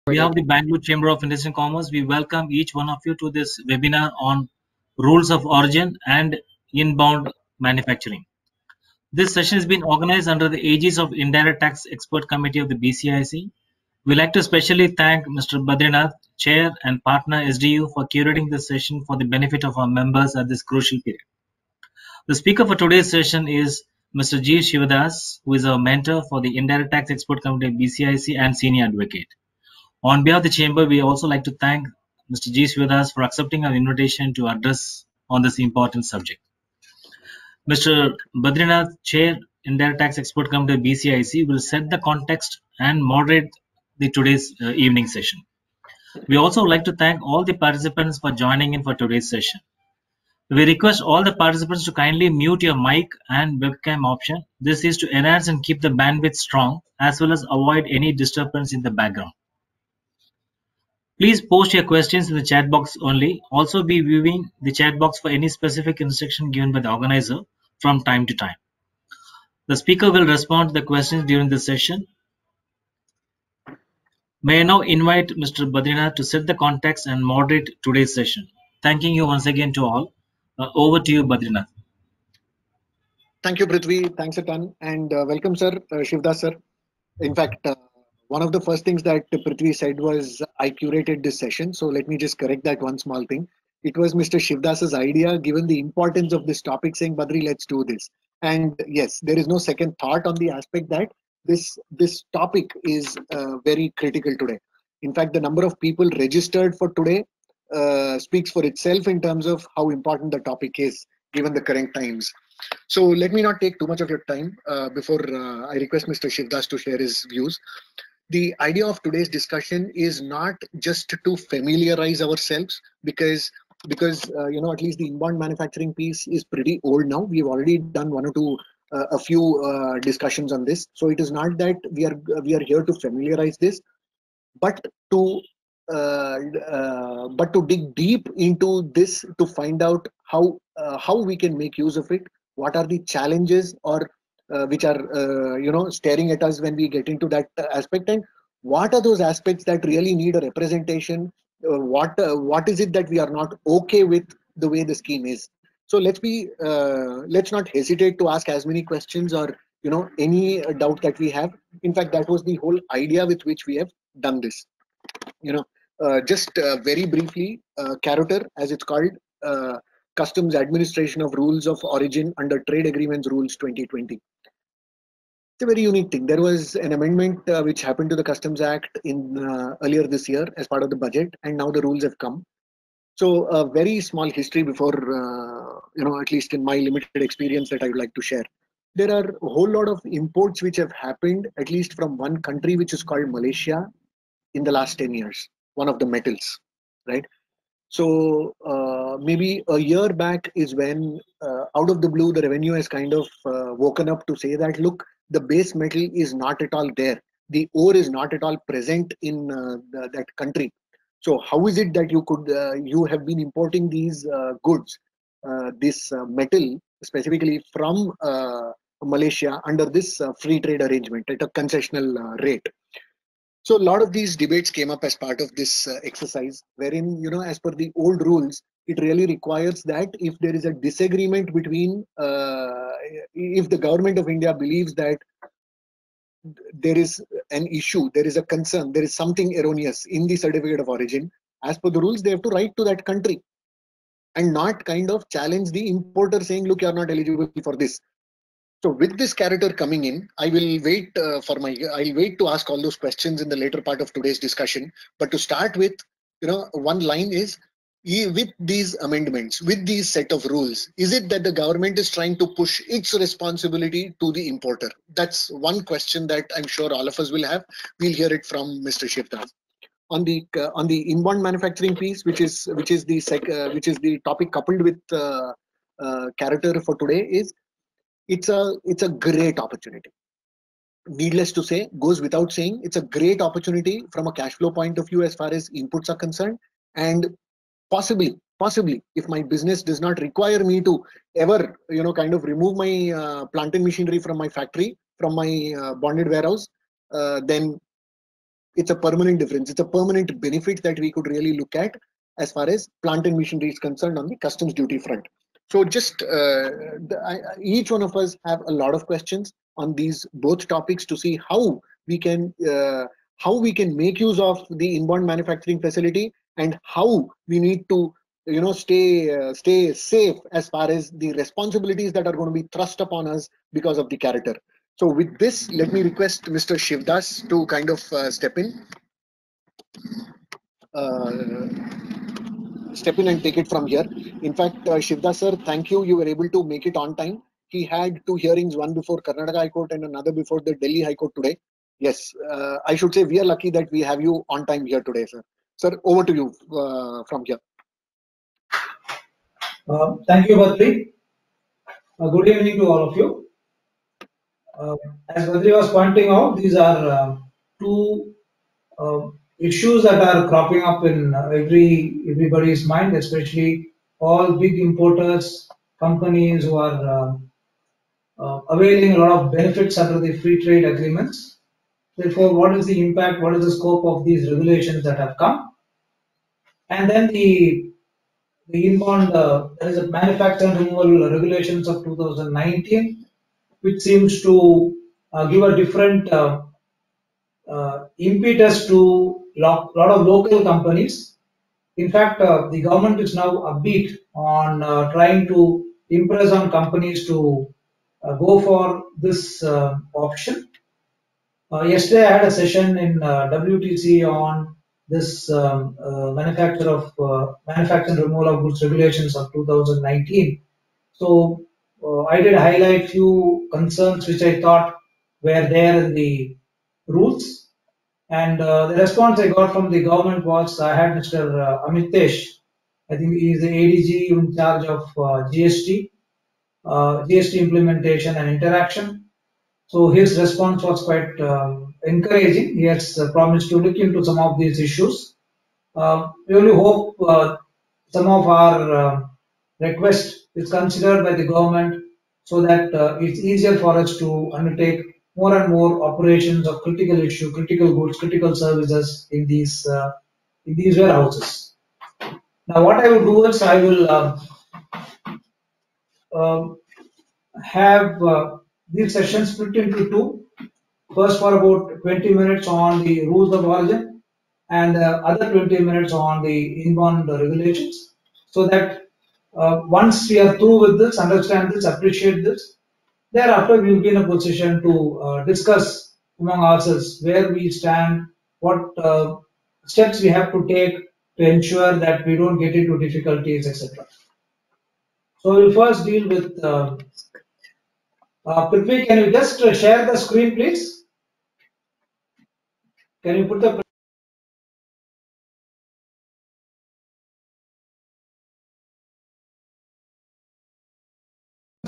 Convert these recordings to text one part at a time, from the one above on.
On behalf of the Bangalore Chamber of Industry and Commerce, we welcome each one of you to this webinar on rules of origin and inbound manufacturing. This session has been organized under the aegis of Indirect Tax Expert Committee of the BCIC. We'd like to especially thank Mr. Badrinath, Chair and Partner SDU, for curating this session for the benefit of our members at this crucial period. The speaker for today's session is Mr. G. Shivadas, who is our mentor for the Indirect Tax Expert Committee of BCIC and Senior Advocate. On behalf of the Chamber, we also like to thank Mr. G. Shivadas for accepting our invitation to address on this important subject. Mr. Badrinath, Chair, Indirect Tax Expert Committee of BCIC, will set the context and moderate today's evening session. We also like to thank all the participants for joining in for today's session. We request all the participants to kindly mute your mic and webcam option. This is to enhance and keep the bandwidth strong, as well as avoid any disturbance in the background. Please post your questions in the chat box only. Also be viewing the chat box for any specific instruction given by the organizer from time to time. The speaker will respond to the questions during the session. May I now invite Mr. Badrinath to set the context and moderate today's session. Thanking you once again to all. Over to you, Badrinath. Thank you, Prithvi. Thanks a ton. And welcome, sir, Shivdas, sir. In fact, one of the first things that Prithvi said was I curated this session. So let me just correct that one small thing. It was Mr. Shivdas's idea, given the importance of this topic, saying, Badri, let's do this. And yes, there is no second thought on the aspect that this topic is very critical today. In fact, the number of people registered for today speaks for itself in terms of how important the topic is, given the current times. So let me not take too much of your time before I request Mr. Shivdas to share his views. The idea of today's discussion is not just to familiarize ourselves because at least the inbound manufacturing piece is pretty old now. We've already done a few discussions on this. So it is not that we are here to familiarize this, but to dig deep into this to find out how we can make use of it. What are the challenges or which are staring at us when we get into that aspect, and what are those aspects that really need a representation? What is it that we are not okay with the way the scheme is? So let's not hesitate to ask as many questions or any doubt that we have. In fact, that was the whole idea with which we have done this. Just very briefly, CAROTER, as it's called, Customs Administration of Rules of Origin under Trade Agreements Rules 2020. It's a very unique thing. There was an amendment which happened to the Customs Act in earlier this year as part of the budget, and now the rules have come. So a very small history before, at least in my limited experience that I would like to share. There are a whole lot of imports which have happened, at least from one country which is called Malaysia, in the last 10 years, one of the metals, right? So maybe a year back is when out of the blue, the revenue has kind of woken up to say that, look, the base metal is not at all there. The ore is not at all present in that country. So how is it that you have been importing these goods, this metal specifically from Malaysia under this free trade arrangement at a concessional rate? So a lot of these debates came up as part of this exercise, wherein, as per the old rules, it really requires that if there is a disagreement between, if the government of India believes that there is an issue, there is a concern, there is something erroneous in the certificate of origin, as per the rules, they have to write to that country and not kind of challenge the importer saying, look, you're not eligible for this. So with this CAROTER coming in, I will wait I'll wait to ask all those questions in the later part of today's discussion. But to start with, one line is, with these amendments, with these set of rules, is it that the government is trying to push its responsibility to the importer? That's one question that I'm sure all of us will have. We'll hear it from Mr. Shivdas. On the inbound manufacturing piece, which is the topic coupled with CAROTER for today, is it's a great opportunity. Needless to say, goes without saying, it's a great opportunity from a cash flow point of view as far as inputs are concerned. And possibly, if my business does not require me to ever, kind of remove my plant and machinery from my factory, from my bonded warehouse, then it's a permanent difference. It's a permanent benefit that we could really look at as far as plant and machinery is concerned on the customs duty front. So just each one of us have a lot of questions on these both topics to see we can how we can make use of the inbound manufacturing facility, and how we need to stay safe as far as the responsibilities that are going to be thrust upon us because of the character. So with this, let me request Mr. Shivdas to kind of step in and take it from here. In fact, Shivdas sir, thank you. You were able to make it on time. He had two hearings, one before Karnataka High Court and another before the Delhi High Court today. Yes, I should say we are lucky that we have you on time here today, sir. Sir, over to you from here. Thank you, Badri. Good evening to all of you. As Badri was pointing out, these are two issues that are cropping up in everybody's mind, especially all big importers, companies who are availing a lot of benefits under the free trade agreements. Therefore, what is the impact? What is the scope of these regulations that have come? And then the inbound, there is a manufacturing removal regulations of 2019, which seems to give a different impetus to lot of local companies. In fact, the government is now upbeat on trying to impress on companies to go for this option. Yesterday, I had a session in WTC on this manufacturing removal of goods regulations of 2019. So I did highlight few concerns which I thought were there in the rules, and the response I got from the government was, I had Mr. Amitesh, I think he is the ADG in charge of GST implementation and interaction. So his response was quite encouraging. He has promised to look into some of these issues. We only hope some of our request is considered by the government, so that it's easier for us to undertake more and more operations of critical issue, critical goods, critical services in these warehouses. Now, what I will do is I will have these sessions split into two. First, for about 20 minutes on the rules of origin, and other 20 minutes on the inbound regulations, so that once we are through with this, understand this, appreciate this, thereafter we will be in a position to discuss among ourselves where we stand, what steps we have to take to ensure that we don't get into difficulties, etc. So we'll first deal with Prithvi. Can you just share the screen, please? Can you put the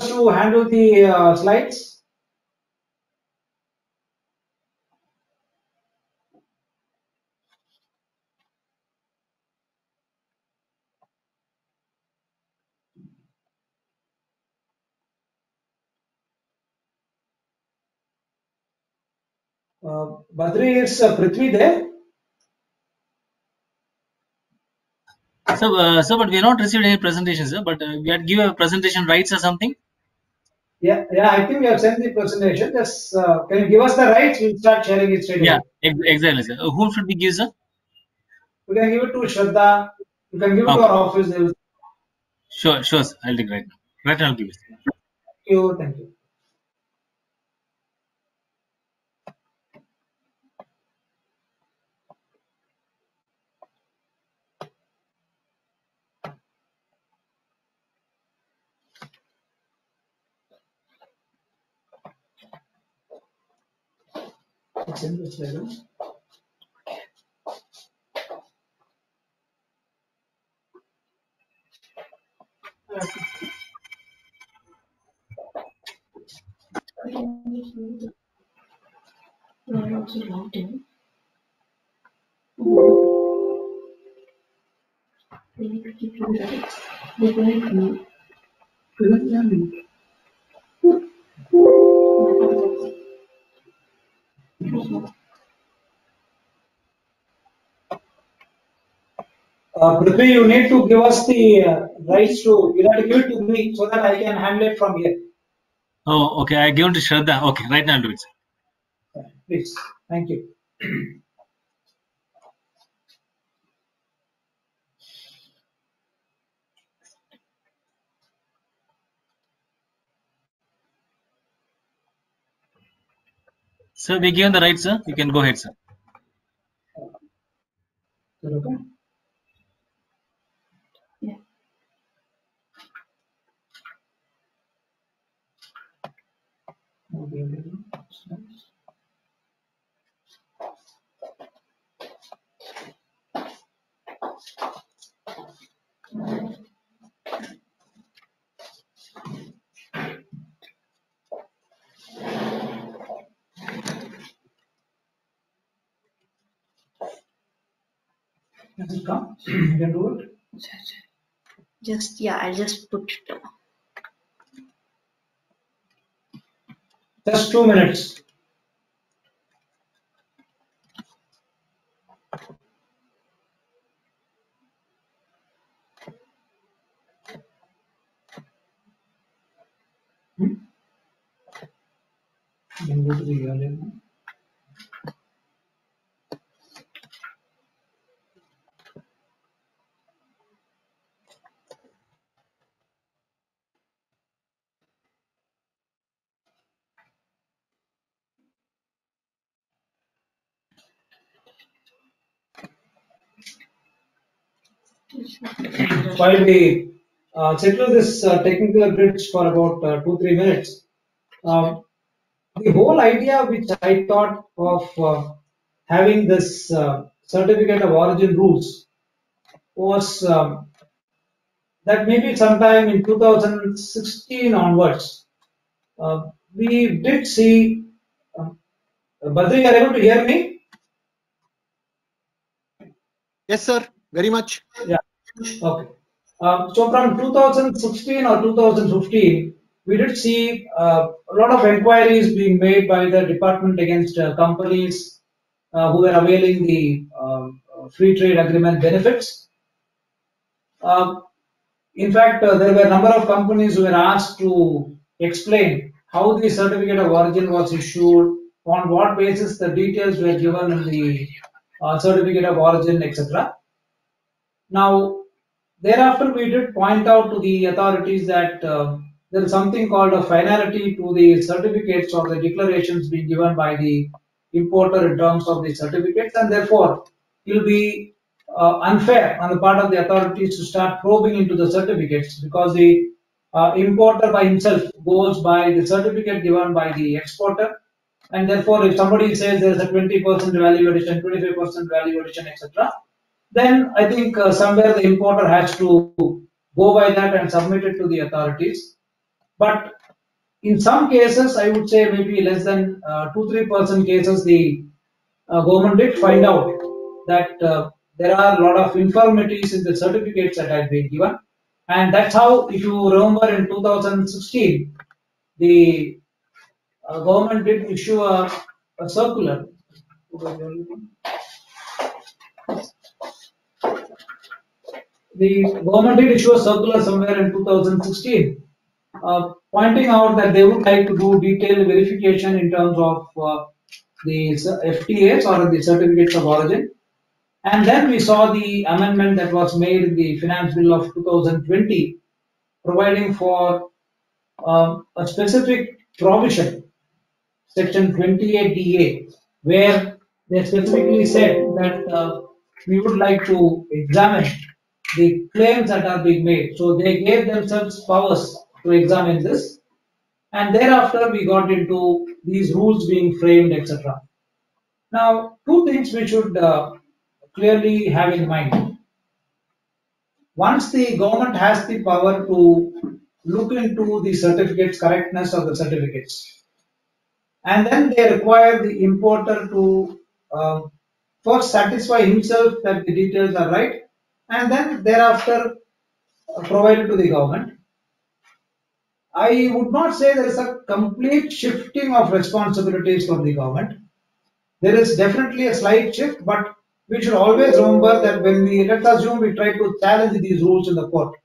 to handle the slides? Badri, is Prithvi there? So, but we have not received any presentations, sir. But we had give a presentation rights or something. Yeah, I think we have sent the presentation. Just can you give us the rights? We'll start sharing it straight away. Yeah, exactly, sir. Whom should we give, sir? We can give it to Shraddha. You can give it to our office. Sure, sir. I'll take right now. Right now, I'll give it. Thank you. Thank you. It's in this level. Prithvi, you need to give us the rights to, you have to give it to me so that I can handle it from here. Oh, okay. I give it to Shraddha. Okay, right now I'll do it. Please. Thank you. Sir, we given the right, sir. You can go ahead, sir. Is that okay? Yeah. Does it come? You can do it. Just, yeah, I'll just put it. Just 2 minutes. You can go to the earlier one. While we settle this technical bridge for about 2-3 minutes, the whole idea which I thought of having this certificate of origin rules was that maybe sometime in 2016 onwards, we did see. Badri, you are able to hear me? Yes, sir. Very much. Yeah. Okay. So from 2016 or 2015, we did see a lot of inquiries being made by the department against companies who were availing the free trade agreement benefits. In fact, there were a number of companies who were asked to explain how the certificate of origin was issued, on what basis the details were given in the certificate of origin, etc. Now, thereafter, we did point out to the authorities that there is something called a finality to the certificates or the declarations being given by the importer in terms of the certificates, and therefore it will be unfair on the part of the authorities to start probing into the certificates, because the importer by himself goes by the certificate given by the exporter, and therefore if somebody says there is a 20% value addition, 25% value addition, etc., then I think somewhere the importer has to go by that and submit it to the authorities. But in some cases, I would say maybe less than 2-3% cases, the government did find out that there are a lot of infirmities in the certificates that had been given. And that's how, if you remember, in 2016, the government did issue a circular. The government did issue a circular somewhere in 2016, pointing out that they would like to do detailed verification in terms of the FTAs or the certificates of origin. And then we saw the amendment that was made in the Finance Bill of 2020, providing for a specific provision, Section 28DA, where they specifically said that we would like to examine the claims that are being made. So they gave themselves powers to examine this, and thereafter we got into these rules being framed, etc. Now, two things we should clearly have in mind. Once the government has the power to look into the certificates, correctness of the certificates, and then they require the importer to first satisfy himself that the details are right, and then thereafter provided to the government. I would not say there is a complete shifting of responsibilities from the government. There is definitely a slight shift, but we should always remember that when let's assume we try to challenge these rules in the court,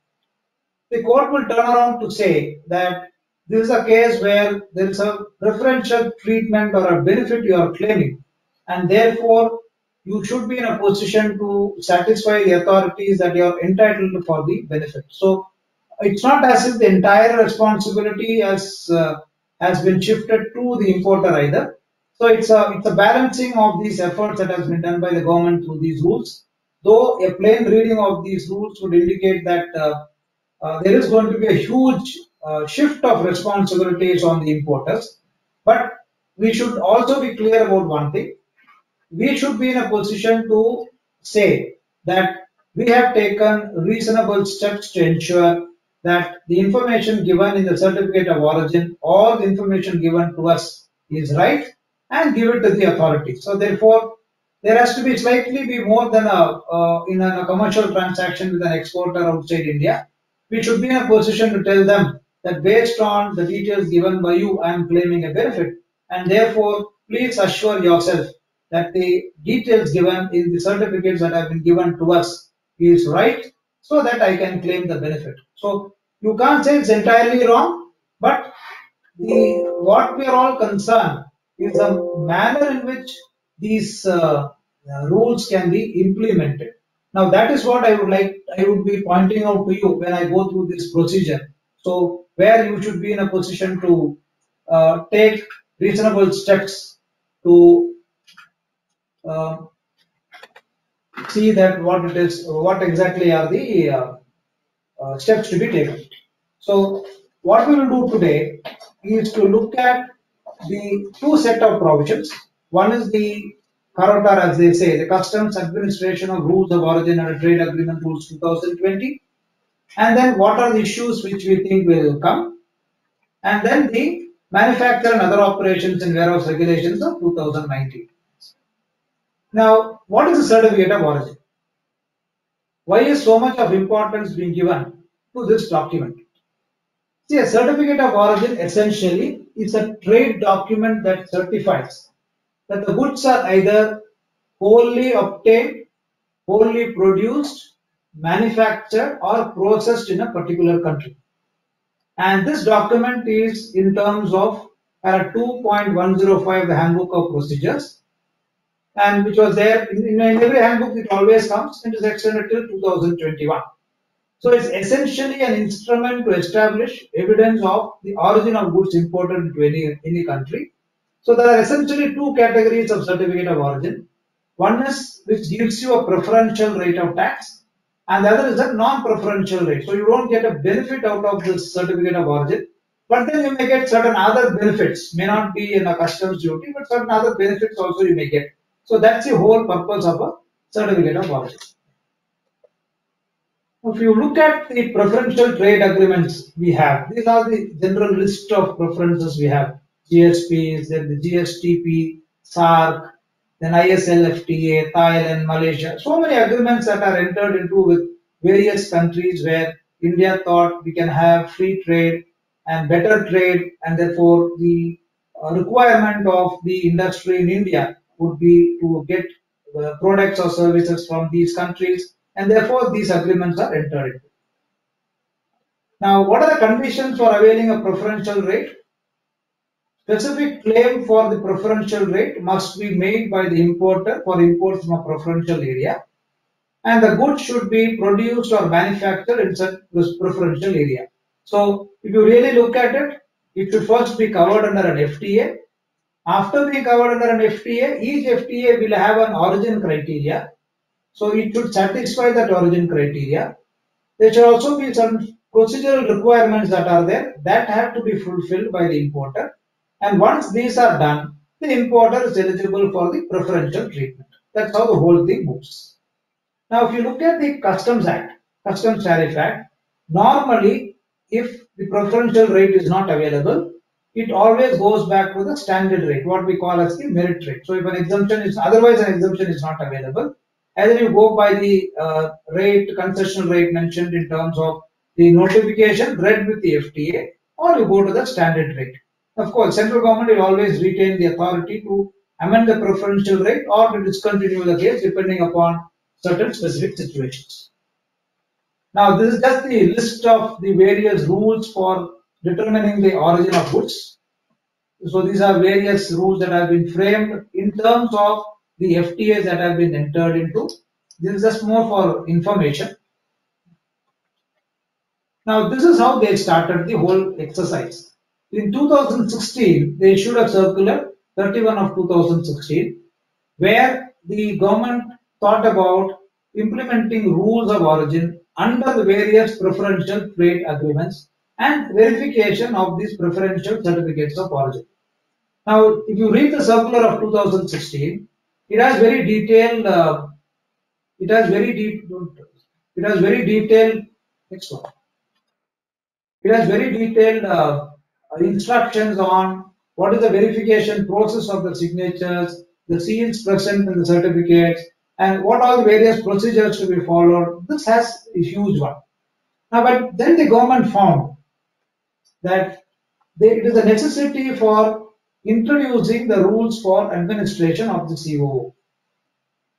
the court will turn around to say that this is a case where there is a preferential treatment or a benefit you are claiming, and therefore you should be in a position to satisfy the authorities that you are entitled for the benefit. So it's not as if the entire responsibility has been shifted to the importer either. So it's a balancing of these efforts that has been done by the government through these rules. Though a plain reading of these rules would indicate that there is going to be a huge shift of responsibilities on the importers, but we should also be clear about one thing. We should be in a position to say that we have taken reasonable steps to ensure that the information given in the certificate of origin or the information given to us is right, and give it to the authorities. So therefore, there has to be slightly be more than in a commercial transaction with an exporter outside India. We should be in a position to tell them that based on the details given by you, I am claiming a benefit, and therefore please assure yourself that the details given in the certificates that have been given to us is right, so that I can claim the benefit. So you can't say it's entirely wrong, but what we are all concerned is the manner in which these rules can be implemented. Now that is what I would be pointing out to you when I go through this procedure. So where you should be in a position to take reasonable steps to see that what exactly are the steps to be taken. So what we will do today is to look at the two set of provisions. One is the CAROTAR, as they say, the Customs Administration of Rules of Origin and Trade Agreement Rules 2020. And then what are the issues which we think will come. And then the Manufacture and Other Operations in Warehouse Regulations of 2019. Now, what is the Certificate of Origin? Why is so much of importance being given to this document? See, a certificate of origin essentially is a trade document that certifies that the goods are either wholly obtained, wholly produced, manufactured, or processed in a particular country. And this document is in terms of 2.105 the Handbook of Procedures, and which was there in every handbook. It always comes and is extended till 2021. So it's essentially an instrument to establish evidence of the origin of goods imported into any country. So there are essentially two categories of certificate of origin. One is which gives you a preferential rate of tax, and the other is a non-preferential rate. So you don't get a benefit out of this certificate of origin, but then you may get certain other benefits. May not be in a customs duty, but certain other benefits also you may get. So that's the whole purpose of a certificate of origin. If you look at the preferential trade agreements we have, these are the general list of preferences we have. GSPs, then the GSTP, SAARC, then ISLFTA, Thailand, Malaysia. So many agreements that are entered into with various countries where India thought we can have free trade and better trade, and therefore the requirement of the industry in India would be to get products or services from these countries, and therefore these agreements are entered into. Now, what are the conditions for availing a preferential rate? Specific claim for the preferential rate must be made by the importer for imports from a preferential area, and the goods should be produced or manufactured in such preferential area. So, if you really look at it, it should first be covered under an FTA. After being covered under an FTA, each FTA will have an origin criteria. So it should satisfy that origin criteria. There should also be some procedural requirements that are there that have to be fulfilled by the importer. And once these are done, the importer is eligible for the preferential treatment. That's how the whole thing moves. Now, if you look at the Customs Act, Customs Tariff Act, normally if the preferential rate is not available, it always goes back to the standard rate, what we call as the merit rate. So if an exemption is, otherwise an exemption is not available, either you go by the concessional rate mentioned in terms of the notification read with the FTA, or you go to the standard rate. Of course, central government will always retain the authority to amend the preferential rate or to discontinue the case depending upon certain specific situations. Now, this is just the list of the various rules for determining the origin of goods. So these are various rules that have been framed in terms of the FTAs that have been entered into. This is just more for information. Now, this is how they started the whole exercise. In 2016, they issued a circular 31 of 2016, where the government thought about implementing rules of origin under the various preferential trade agreements and verification of these preferential certificates of origin. Now, if you read the circular of 2016, it has very detailed. Next one. It has very detailed instructions on what is the verification process of the signatures, the seals present in the certificates, and what are the various procedures to be followed. This has a huge one. Now, but then the government found that it is a necessity for introducing the rules for administration of the COO.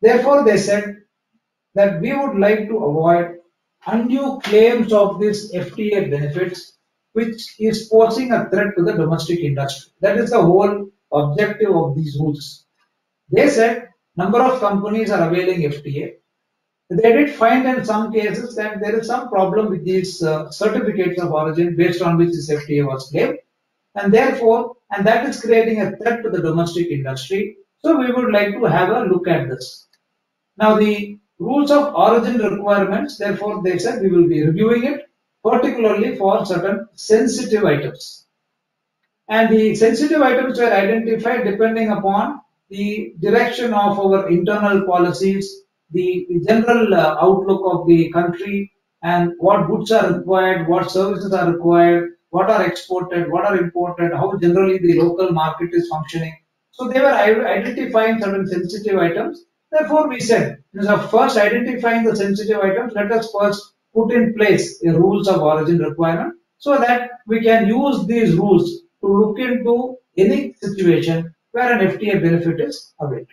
Therefore, they said that we would like to avoid undue claims of these FTA benefits, which is posing a threat to the domestic industry. That is the whole objective of these rules. They said number of companies are availing FTA. They did find in some cases that there is some problem with these certificates of origin based on which this FTA was claimed, and therefore, and that is creating a threat to the domestic industry. So we would like to have a look at this. Now, the rules of origin requirements, therefore, they said we will be reviewing it, particularly for certain sensitive items. And the sensitive items were identified depending upon the direction of our internal policies, the general outlook of the country, and what goods are required, what services are required, what are exported, what are imported, how generally the local market is functioning. So they were identifying certain sensitive items. Therefore, we said, instead of first identifying the sensitive items, let us first put in place a rules of origin requirement so that we can use these rules to look into any situation where an FTA benefit is available.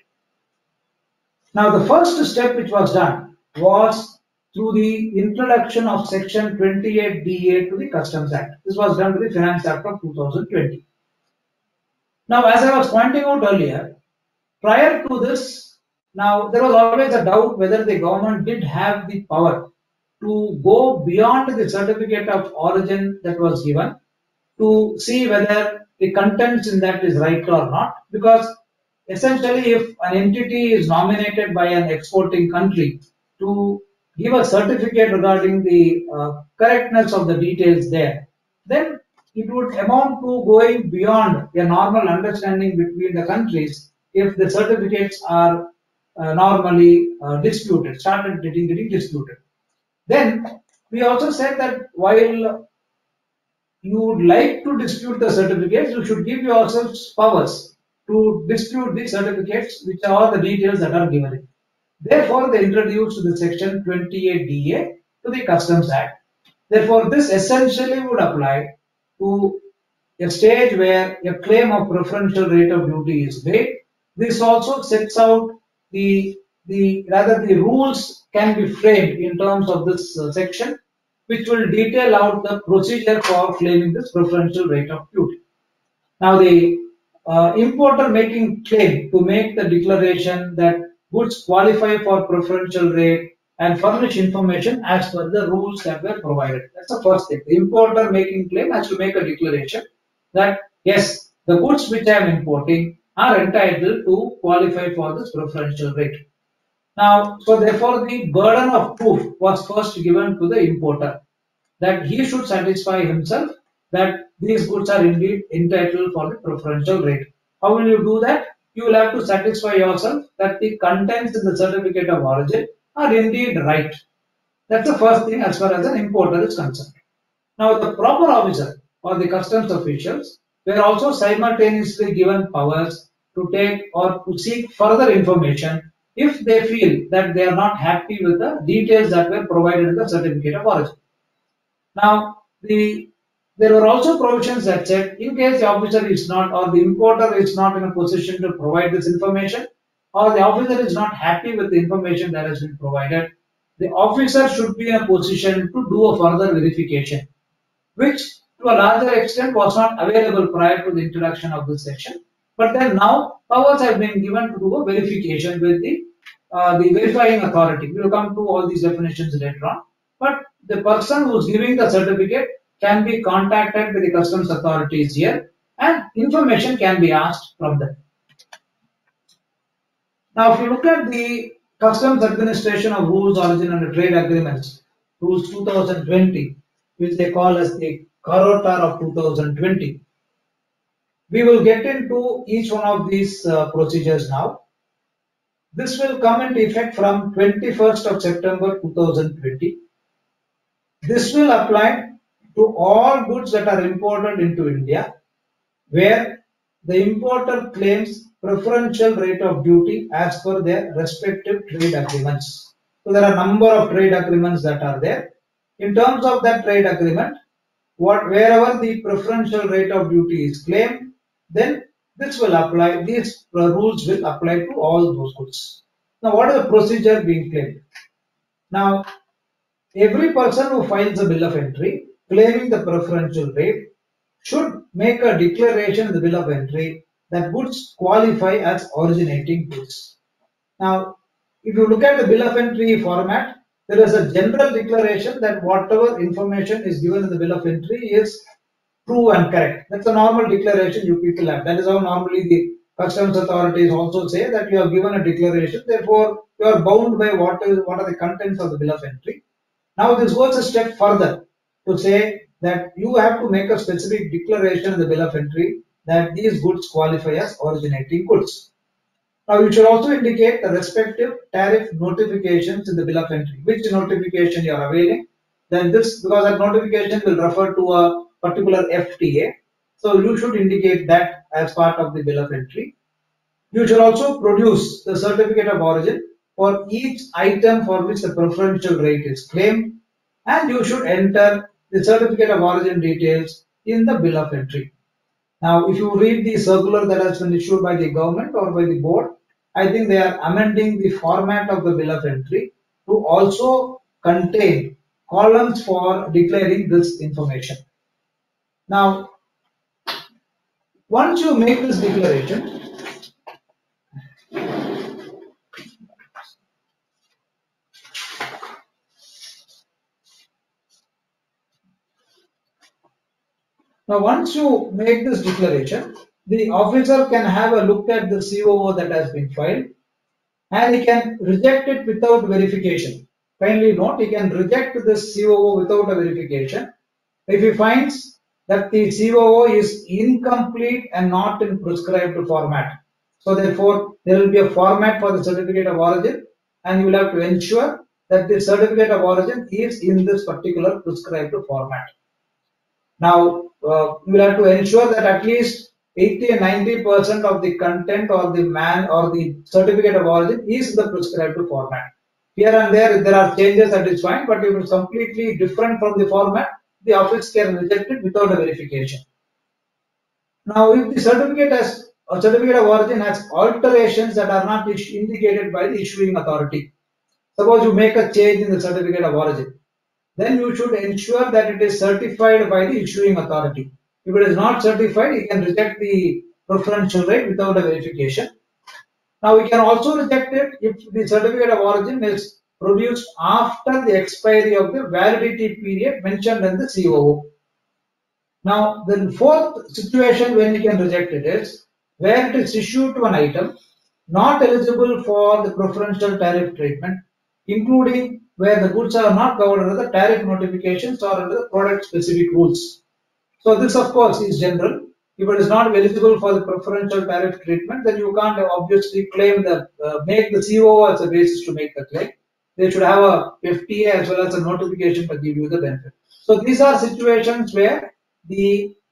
Now, the first step which was done was through the introduction of Section 28DA to the Customs Act. This was done to the Finance Act of 2020. Now, as I was pointing out earlier, prior to this, now there was always a doubt whether the government did have the power to go beyond the certificate of origin that was given to see whether the contents in that is right or not, because essentially if an entity is nominated by an exporting country to give a certificate regarding the correctness of the details there, then it would amount to going beyond a normal understanding between the countries if the certificates are normally disputed, started getting disputed. Then we also said that while you would like to dispute the certificates, you should give yourselves powers to dispute the certificates, which are the details that are given. Therefore, they introduced the Section 28DA to the Customs Act. Therefore, this essentially would apply to a stage where a claim of preferential rate of duty is made. This also sets out the rules can be framed in terms of this section, which will detail out the procedure for claiming this preferential rate of duty. Now, the importer making claim to make the declaration that goods qualify for preferential rate and furnish information as per the rules that were provided. That's the first thing. The importer making claim has to make a declaration that yes, the goods which I am importing are entitled to qualify for this preferential rate. Now, so therefore the burden of proof was first given to the importer, that he should satisfy himself that these goods are indeed entitled for the preferential rate. How will you do that? You will have to satisfy yourself that the contents in the certificate of origin are indeed right. That's the first thing as far as an importer is concerned. Now, the proper officer or the customs officials were also simultaneously given powers to take or to seek further information if they feel that they are not happy with the details that were provided in the certificate of origin. Now, the There were also provisions that said in case the officer is not or the importer is not in a position to provide this information, or the officer is not happy with the information that has been provided, the officer should be in a position to do a further verification, which to a larger extent was not available prior to the introduction of this section. But then now powers have been given to do a verification with the verifying authority. We will come to all these definitions later on. But the person who is giving the certificate can be contacted by the customs authorities here, and information can be asked from them. Now, if you look at the Customs Administration of Rules, Origin and Trade Agreements, Rules 2020, which they call as the Karotar of 2020, we will get into each one of these procedures now. This will come into effect from 21st of September 2020. This will apply to all goods that are imported into India, where the importer claims preferential rate of duty as per their respective trade agreements. So there are a number of trade agreements that are there. In terms of that trade agreement, wherever the preferential rate of duty is claimed, then this will apply, these rules will apply to all those goods. Now, what is the procedure being claimed? Now, every person who files a bill of entry claiming the preferential rate should make a declaration in the bill of entry that goods qualify as originating goods. Now, if you look at the bill of entry format, there is a general declaration that whatever information is given in the bill of entry is true and correct. That's a normal declaration you people have. That is how normally the customs authorities also say that you have given a declaration, therefore you are bound by what are the contents of the bill of entry. Now this goes a step further to say that you have to make a specific declaration in the bill of entry that these goods qualify as originating goods. Now you should also indicate the respective tariff notifications in the bill of entry, which notification you are availing. Then this, because that notification will refer to a particular FTA, so you should indicate that as part of the bill of entry. You should also produce the certificate of origin for each item for which the preferential rate is claimed, and you should enter the certificate of origin details in the bill of entry. Now, if you read the circular that has been issued by the government or by the board, I think they are amending the format of the bill of entry to also contain columns for declaring this information. Now, once you make this declaration, the officer can have a look at the COO that has been filed, and he can reject it without verification. Kindly note, he can reject this COO without a verification if he finds that the COO is incomplete and not in prescribed format. So therefore, there will be a format for the certificate of origin, and you will have to ensure that the certificate of origin is in this particular prescribed format. Now, you will have to ensure that at least 80 and 90% of the content or the certificate of origin is in the prescribed format. Here and there, if there are changes, that is fine, but if it's completely different from the format, the office can reject it without a verification. Now, if the certificate of origin has alterations that are not indicated by the issuing authority, suppose you make a change in the certificate of origin, then you should ensure that it is certified by the issuing authority. If it is not certified, you can reject the preferential rate without a verification. Now, we can also reject it if the certificate of origin is produced after the expiry of the validity period mentioned in the COO. Now, the fourth situation when we can reject it is where it is issued to an item not eligible for the preferential tariff treatment, including where the goods are not covered under the tariff notifications or under the product specific rules. So this of course is general. If it is not eligible for the preferential tariff treatment, then you can't obviously claim that make the COO as a basis to make the claim. They should have a FTA as well as a notification to give you the benefit. So these are situations where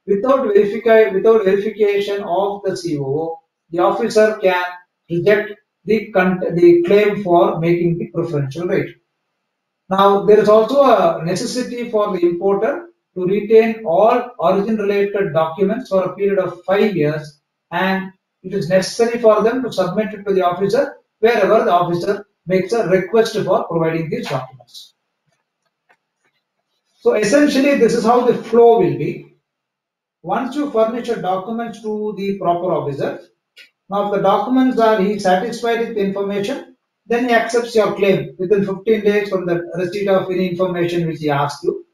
without verification of the COO, the officer can reject the claim for making the preferential rate. Now, there is also a necessity for the importer to retain all origin-related documents for a period of 5 years, and it is necessary for them to submit it to the officer wherever the officer makes a request for providing these documents. So essentially, this is how the flow will be. Once you furnish a document to the proper officer, now if the documents are he satisfied with the information, then he accepts your claim within 15 days from the receipt of any information which he asked you.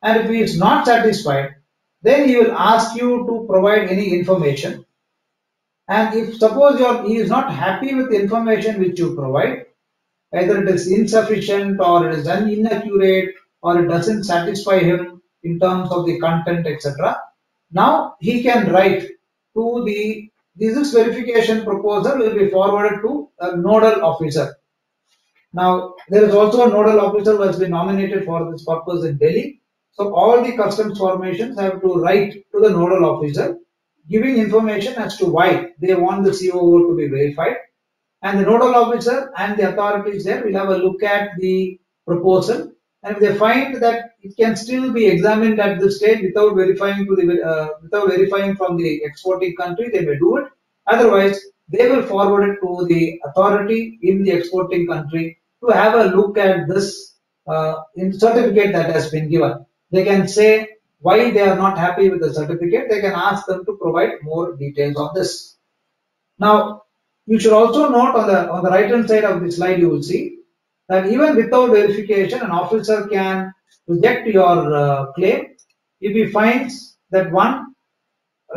And if he is not satisfied, then he will ask you to provide any information. And if suppose he is not happy with the information which you provide, either it is insufficient or it is inaccurate or it doesn't satisfy him in terms of the content, etc. Now he can write to this verification proposal will be forwarded to a nodal officer. Now there is also a nodal officer who has been nominated for this purpose in Delhi. So all the customs formations have to write to the nodal officer, giving information as to why they want the COO to be verified. And the nodal officer and the authorities there will have a look at the proposal, and if they find that it can still be examined at this stage without verifying from the exporting country, they may do it. Otherwise, they will forward it to the authority in the exporting country to have a look at this certificate that has been given. They can say why they are not happy with the certificate. They can ask them to provide more details on this. Now, you should also note on the right hand side of the slide, you will see that even without verification, an officer can reject your claim if he finds that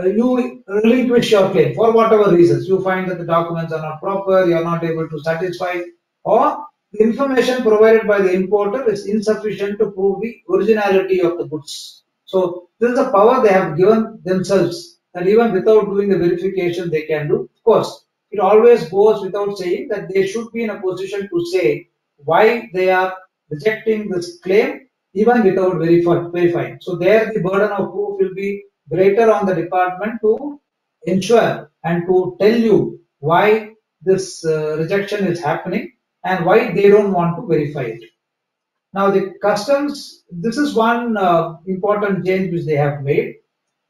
you relinquish your claim for whatever reasons. You find that the documents are not proper, you are not able to satisfy, or the information provided by the importer is insufficient to prove the originality of the goods. So this is a power they have given themselves, that even without doing the verification they can do. Of course, it always goes without saying that they should be in a position to say why they are rejecting this claim even without verifying. So there the burden of proof will be greater on the department to ensure and to tell you why this rejection is happening and why they don't want to verify it. Now the customs, this is one important change which they have made.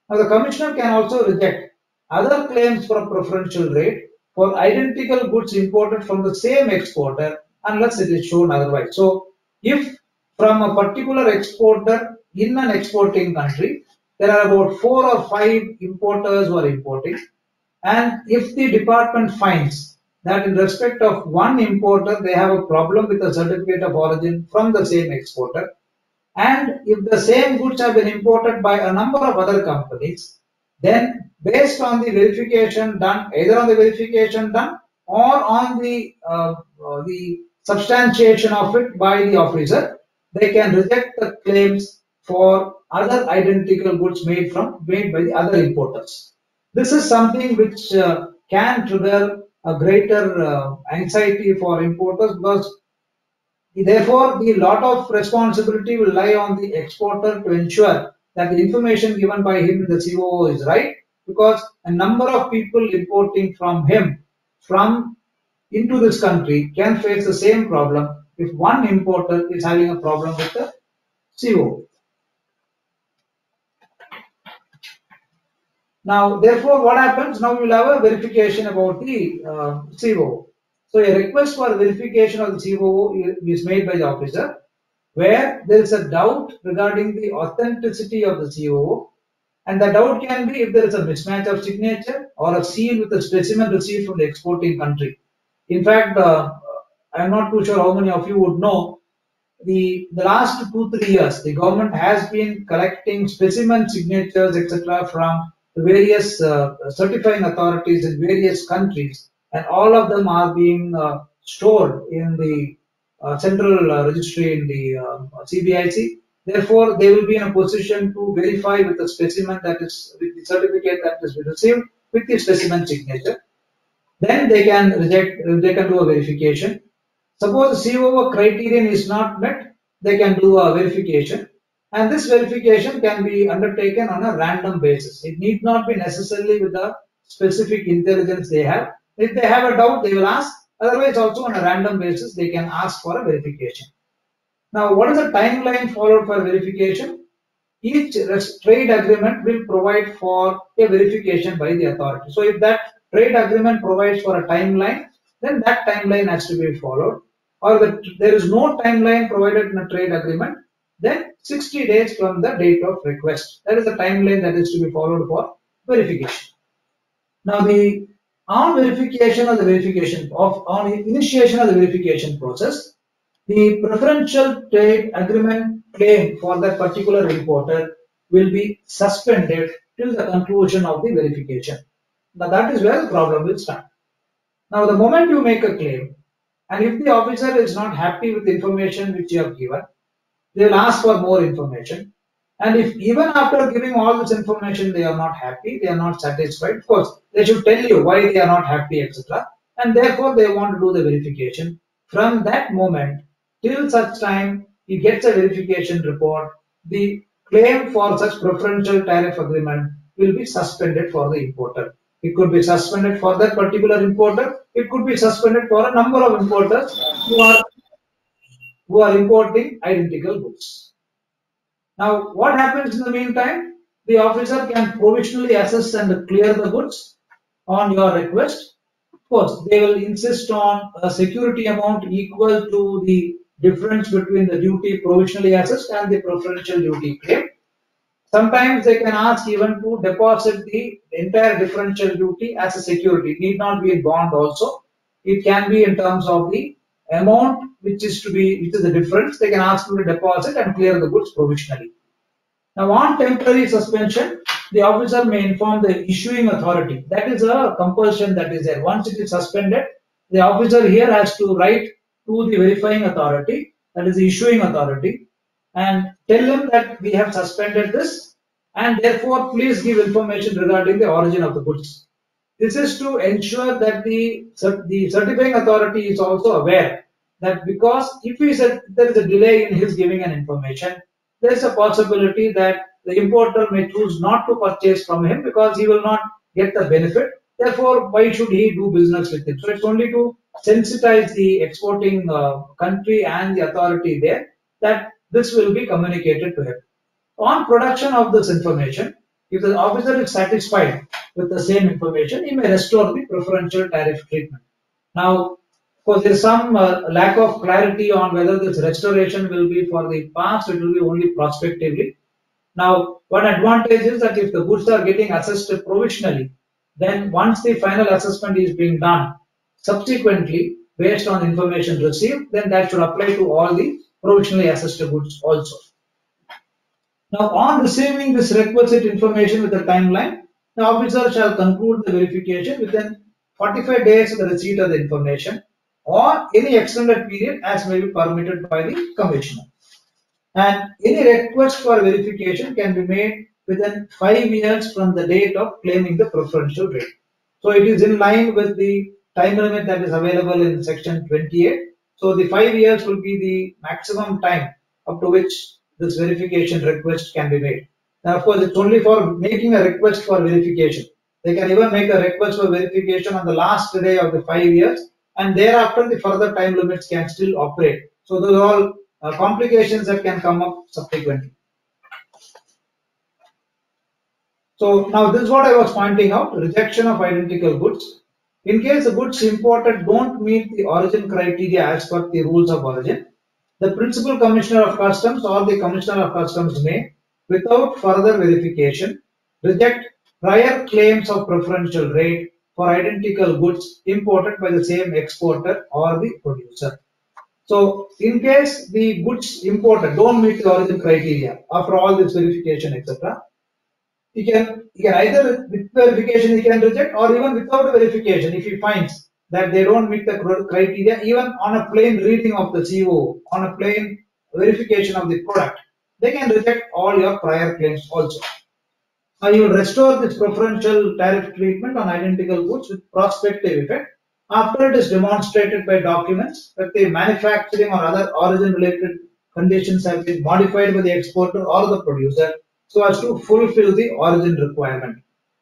Now the commissioner can also reject other claims for a preferential rate for identical goods imported from the same exporter unless it is shown otherwise. So if from a particular exporter in an exporting country, there are about 4 or 5 importers who are importing, and if the department finds that in respect of one importer they have a problem with the certificate of origin from the same exporter, and if the same goods have been imported by a number of other companies, then based on the verification done, either on the verification done or on the substantiation of it by the officer, they can reject the claims for other identical goods made by the other importers. This is something which can trigger a greater anxiety for importers, because therefore the lot of responsibility will lie on the exporter to ensure that the information given by him in the COO is right, because a number of people importing from him into this country can face the same problem if one importer is having a problem with the COO. Now, therefore, what happens? Now we will have a verification about the COO. So a request for verification of the COO is made by the officer where there is a doubt regarding the authenticity of the COO, and the doubt can be if there is a mismatch of signature or a seal with a specimen received from the exporting country. In fact, I am not too sure how many of you would know, the last 2-3 years the government has been collecting specimen signatures, etc., from the various certifying authorities in various countries, and all of them are being stored in the central registry in the CBIC. Therefore, they will be in a position to verify with the specimen that is, with the certificate that is received with the specimen signature. Then they can do a verification. Suppose the COO criterion is not met, they can do a verification. And this verification can be undertaken on a random basis. It need not be necessarily with the specific intelligence they have. If they have a doubt, they will ask. Otherwise, also on a random basis, they can ask for a verification. Now, what is the timeline followed for verification? each trade agreement will provide for a verification by the authority. So if that trade agreement provides for a timeline, then that timeline has to be followed. Or if there is no timeline provided in a trade agreement, then 60 days from the date of request. That is the timeline that is to be followed for verification. Now on verification of the on initiation of the verification process, the preferential trade agreement claim for that particular importer will be suspended till the conclusion of the verification. Now that is where the problem will start. Now the moment you make a claim, and if the officer is not happy with the information which you have given, they will ask for more information. And if even after giving all this information they are not happy, they are not satisfied, of course they should tell you why they are not happy, etc. And therefore they want to do the verification. From that moment till such time he gets a verification report, the claim for such preferential tariff agreement will be suspended for the importer. It could be suspended for that particular importer. It could be suspended for a number of importers who are importing identical goods. Now, what happens in the meantime? The officer can provisionally assess and clear the goods on your request. Of course, they will insist on a security amount equal to the difference between the duty provisionally assessed and the preferential duty claim. Sometimes they can ask even to deposit the entire differential duty as a security. It need not be in bond also. It can be in terms of the amount which is the difference. They can ask you to deposit and clear the goods provisionally. Now on temporary suspension, the officer may inform the issuing authority. That is a compulsion that is there. Once it is suspended, the officer here has to write to the verifying authority, that is the issuing authority, and tell them that we have suspended this and therefore please give information regarding the origin of the goods. This is to ensure that the certifying authority is also aware that because if there is a delay in his giving an information, there is a possibility that the importer may choose not to purchase from him because he will not get the benefit. Therefore, why should he do business with him? So it's only to sensitize the exporting country and the authority there that this will be communicated to him. On production of this information, if the officer is satisfied with the same information, he may restore the preferential tariff treatment. Now, of course, there is some lack of clarity on whether this restoration will be for the past, it will be only prospectively. Now, one advantage is that if the goods are getting assessed provisionally, then once the final assessment is being done, subsequently, based on information received, then that should apply to all the provisionally assessed goods also. Now, on receiving this requisite information with the timeline, the officer shall conclude the verification within 45 days of the receipt of the information or any extended period as may be permitted by the commissioner. And any request for verification can be made within 5 years from the date of claiming the preferential rate. So it is in line with the time limit that is available in section 28. So the 5 years will be the maximum time up to which this verification request can be made. Now, of course, it's only for making a request for verification. They can even make a request for verification on the last day of the 5 years, and thereafter the further time limits can still operate. So those are all complications that can come up subsequently. So now this is what I was pointing out, rejection of identical goods. In case the goods imported don't meet the origin criteria as per the rules of origin, the Principal Commissioner of Customs or the Commissioner of Customs may, without further verification, reject prior claims of preferential rate for identical goods imported by the same exporter or the producer. So, in case the goods imported don't meet the origin criteria after all this verification, etc., he can either with verification he can reject, or even without verification if he finds that they don't meet the criteria, even on a plain reading of the CO, on a plain verification of the product, they can reject all your prior claims also. Now you will restore this preferential tariff treatment on identical goods with prospective effect after it is demonstrated by documents that the manufacturing or other origin related conditions have been modified by the exporter or the producer so as to fulfill the origin requirement.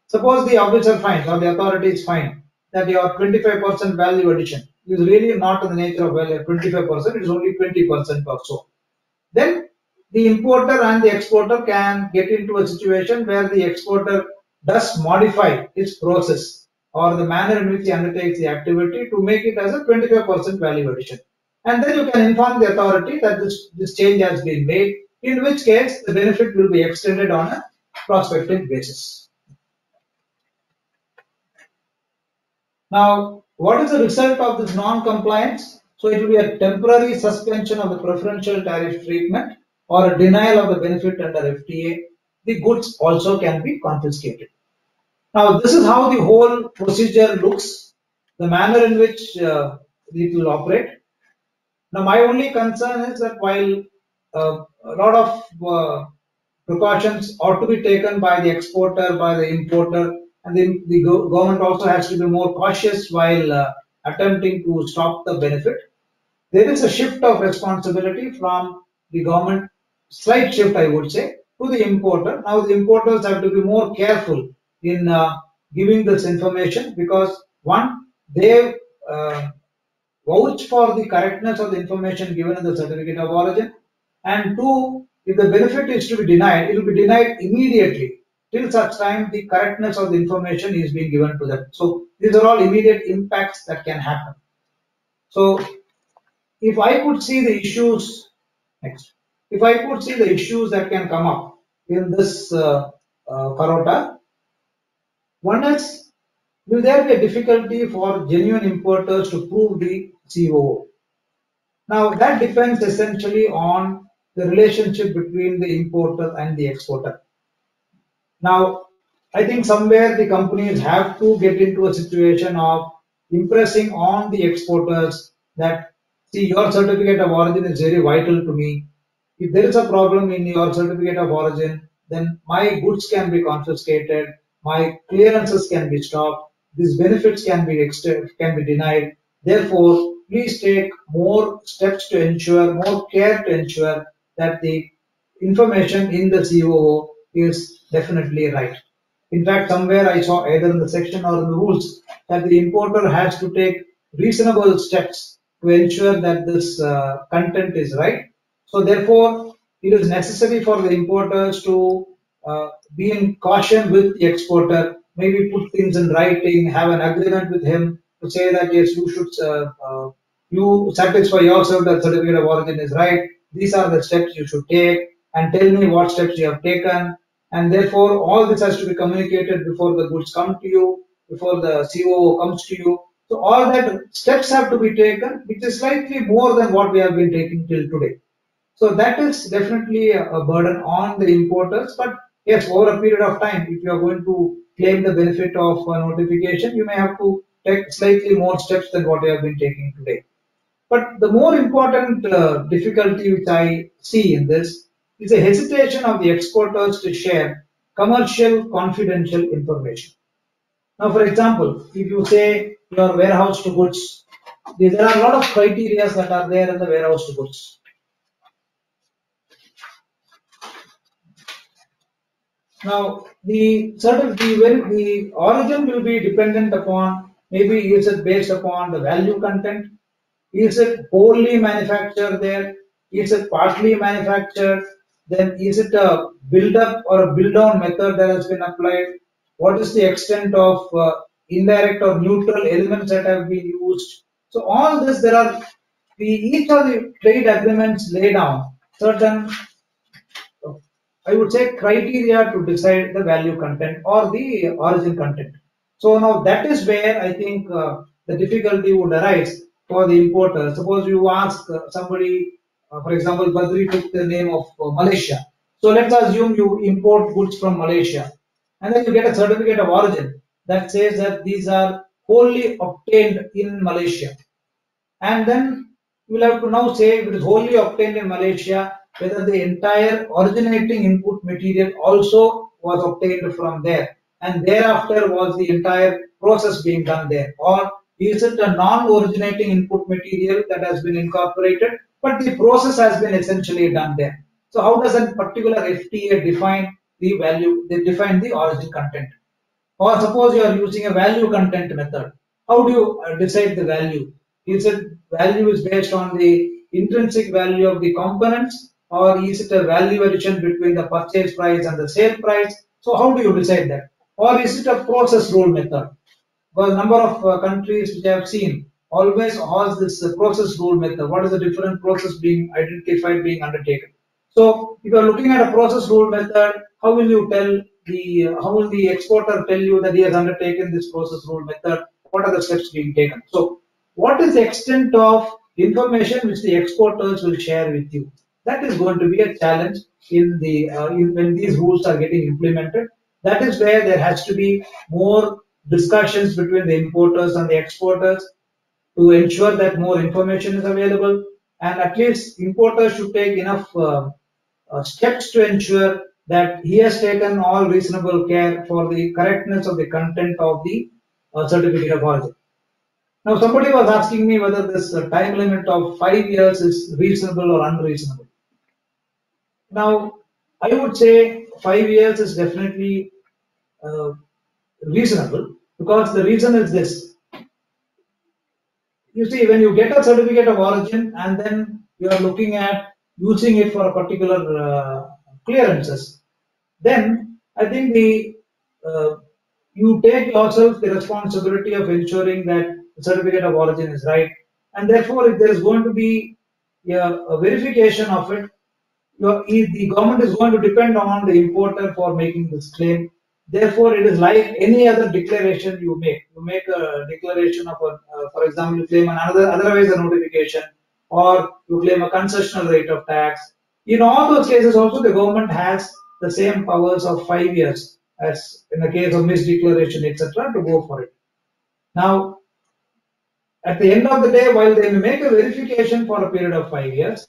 Suppose the officer finds or the authorities find that your 25% value addition is really not in the nature of value 25%, it is only 20% or so. Then the importer and the exporter can get into a situation where the exporter does modify its process or the manner in which he undertakes the activity to make it as a 25% value addition. And then you can inform the authority that this change has been made, in which case the benefit will be extended on a prospective basis. Now, what is the result of this non-compliance? So it will be a temporary suspension of the preferential tariff treatment or a denial of the benefit under FTA. The goods also can be confiscated. Now, this is how the whole procedure looks, the manner in which it will operate. Now, my only concern is that while a lot of precautions ought to be taken by the exporter, by the importer, and the government also has to be more cautious while attempting to stop the benefit. There is a shift of responsibility from the government, slight shift I would say, to the importer. Now the importers have to be more careful in giving this information because one, they vouch for the correctness of the information given in the certificate of origin, and two, if the benefit is to be denied, it will be denied immediately till such time the correctness of the information is being given to them. So these are all immediate impacts that can happen. So if I could see the issues, next, if I could see the issues that can come up in this Carota, one is, will there be a difficulty for genuine importers to prove the COO? Now that depends essentially on the relationship between the importer and the exporter. Now, I think somewhere the companies have to get into a situation of impressing on the exporters that, see, your certificate of origin is very vital to me. If there is a problem in your certificate of origin, then my goods can be confiscated, my clearances can be stopped, these benefits can be denied. Therefore, please take more steps to ensure, more care to ensure that the information in the COO is definitely right. In fact, somewhere I saw either in the section or in the rules that the importer has to take reasonable steps to ensure that this content is right. So therefore, it is necessary for the importers to be in caution with the exporter, maybe put things in writing, have an agreement with him to say that yes, you should you satisfy yourself that certificate of origin is right. These are the steps you should take, and tell me what steps you have taken. And therefore, all this has to be communicated before the goods come to you, before the COO comes to you. So all that steps have to be taken, which is slightly more than what we have been taking till today. So that is definitely a burden on the importers. But yes, over a period of time, if you are going to claim the benefit of notification, you may have to take slightly more steps than what you have been taking today. But the more important difficulty which I see in this is a hesitation of the exporters to share commercial confidential information. Now, for example, if you say your warehouse to goods, there are a lot of criteria that are there in the warehouse to goods. Now, the origin will be dependent upon, maybe is it based upon the value content? Is it wholly manufactured there? Is it partly manufactured? Then is it a build-up or a build-down method that has been applied? What is the extent of indirect or neutral elements that have been used? So all this, there are each of the trade agreements lay down certain, I would say, criteria to decide the value content or the origin content. So now that is where I think the difficulty would arise for the importer. Suppose you ask somebody, for example, Badri took the name of Malaysia. So let's assume you import goods from Malaysia, and then you get a certificate of origin that says that these are wholly obtained in Malaysia. And then you will have to now say if it is wholly obtained in Malaysia, whether the entire originating input material also was obtained from there, and thereafter was the entire process being done there, or is it a non-originating input material that has been incorporated, but the process has been essentially done there. So how does a particular FTA define the value, they define the origin content? Or suppose you are using a value content method. How do you decide the value? Is it value is based on the intrinsic value of the components, or is it a value addition between the purchase price and the sale price? So how do you decide that? Or is it a process rule method? Because number of countries which I have seen always has this process rule method. What is the different process being identified, being undertaken? So if you are looking at a process rule method, how will you tell how will the exporter tell you that he has undertaken this process rule method? What are the steps being taken? So what is the extent of information which the exporters will share with you? That is going to be a challenge in when these rules are getting implemented. That is where there has to be more discussions between the importers and the exporters to ensure that more information is available, and at least importers should take enough steps to ensure that he has taken all reasonable care for the correctness of the content of the certificate of origin. Now, somebody was asking me whether this time limit of 5 years is reasonable or unreasonable. Now, I would say 5 years is definitely reasonable, because the reason is this. You see, when you get a certificate of origin and then you are looking at using it for a particular clearances, then I think you take yourself the responsibility of ensuring that the certificate of origin is right, and therefore if there is going to be a verification of it, the government is going to depend on the importer for making this claim. Therefore, it is like any other declaration you make. You make a declaration of for example, you claim otherwise a notification, or you claim a concessional rate of tax. In all those cases, also the government has the same powers of 5 years as in the case of misdeclaration, etc., to go for it. Now, at the end of the day, while they may make a verification for a period of 5 years,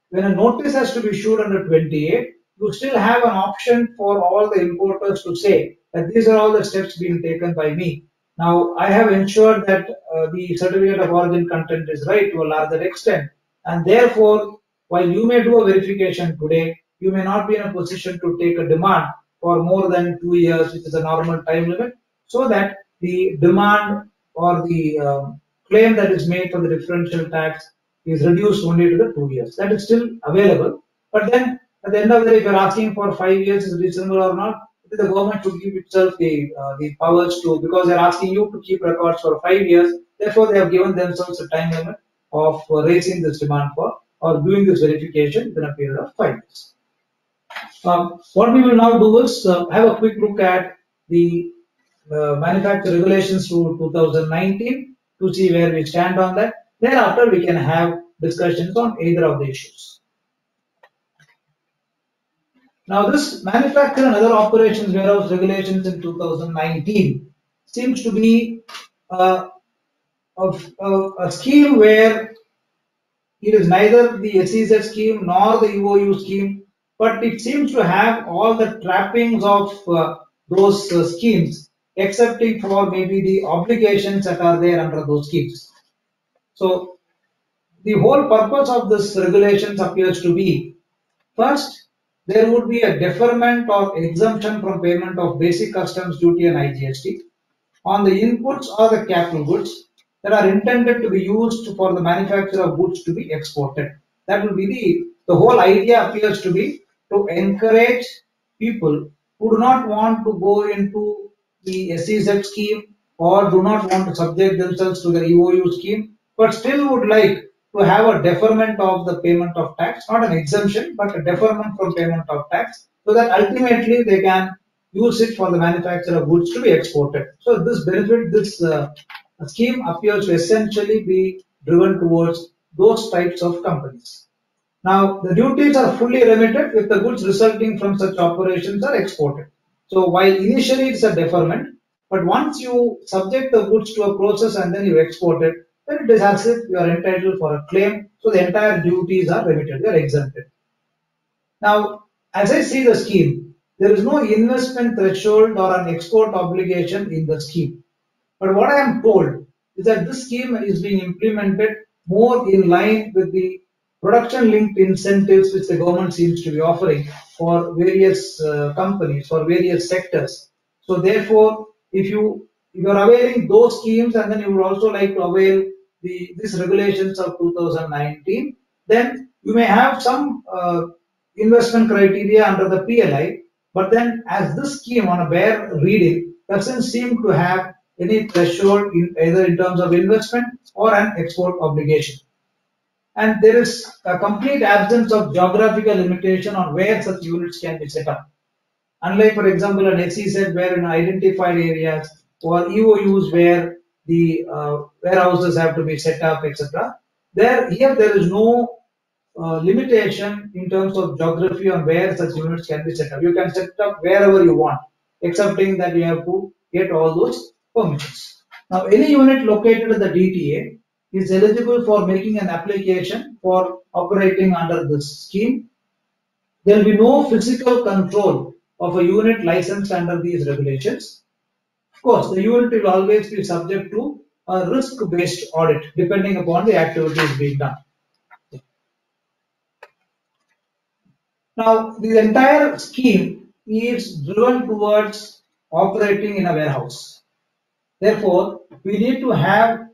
when a notice has to be issued under 28, you still have an option for all the importers to say that these are all the steps being taken by me. Now, I have ensured that the certificate of origin content is right to a larger extent, and therefore, while you may do a verification today, you may not be in a position to take a demand for more than 2 years, which is a normal time limit, so that the demand or the claim that is made for the differential tax is reduced only to the 2 years. That is still available. But then at the end of the day, if you're asking for 5 years is reasonable or not, the government should give itself the powers to, because they're asking you to keep records for 5 years. Therefore, they have given themselves a time limit of raising this demand for or doing this verification within a period of 5 years. What we will now do is have a quick look at the manufacturer regulations to 2019 to see where we stand on that. Thereafter, we can have discussions on either of the issues. Now, this manufacturer and other operations warehouse regulations in 2019 seems to be a scheme where it is neither the SEZ scheme nor the EOU scheme, but it seems to have all the trappings of those schemes, excepting for maybe the obligations that are there under those schemes. So, the whole purpose of this regulations appears to be, first, there would be a deferment or exemption from payment of basic customs duty and IGST on the inputs or the capital goods that are intended to be used for the manufacture of goods to be exported. That will be the whole idea appears to be to encourage people who do not want to go into the SEZ scheme or do not want to subject themselves to the EOU scheme, but still would like to have a deferment of the payment of tax, not an exemption, but a deferment from payment of tax, so that ultimately they can use it for the manufacture of goods to be exported. So this benefit, this scheme appears to essentially be driven towards those types of companies. Now, the duties are fully remitted if the goods resulting from such operations are exported. So while initially it's a deferment, but once you subject the goods to a process and then you export it, then it is as if you are entitled for a claim. So the entire duties are remitted, they are exempted. Now, as I see the scheme, there is no investment threshold or an export obligation in the scheme. But what I am told is that this scheme is being implemented more in line with the production-linked incentives which the government seems to be offering for various companies, for various sectors. So therefore, if you are availing those schemes and then you would also like to avail these regulations of 2019, then you may have some investment criteria under the PLI, but then as this scheme on a bare reading doesn't seem to have any threshold in either in terms of investment or an export obligation. And there is a complete absence of geographical limitation on where such units can be set up. Unlike, for example, an SEZ where in identified areas or EOUs where the warehouses have to be set up, etc. Here there is no limitation in terms of geography on where such units can be set up. You can set up wherever you want, excepting that you have to get all those permissions. Now, any unit located in the DTA is eligible for making an application for operating under this scheme. There will be no physical control of a unit licensed under these regulations. Of course, the unit will always be subject to a risk-based audit depending upon the activities being done. Now, the entire scheme is driven towards operating in a warehouse. Therefore, we need to have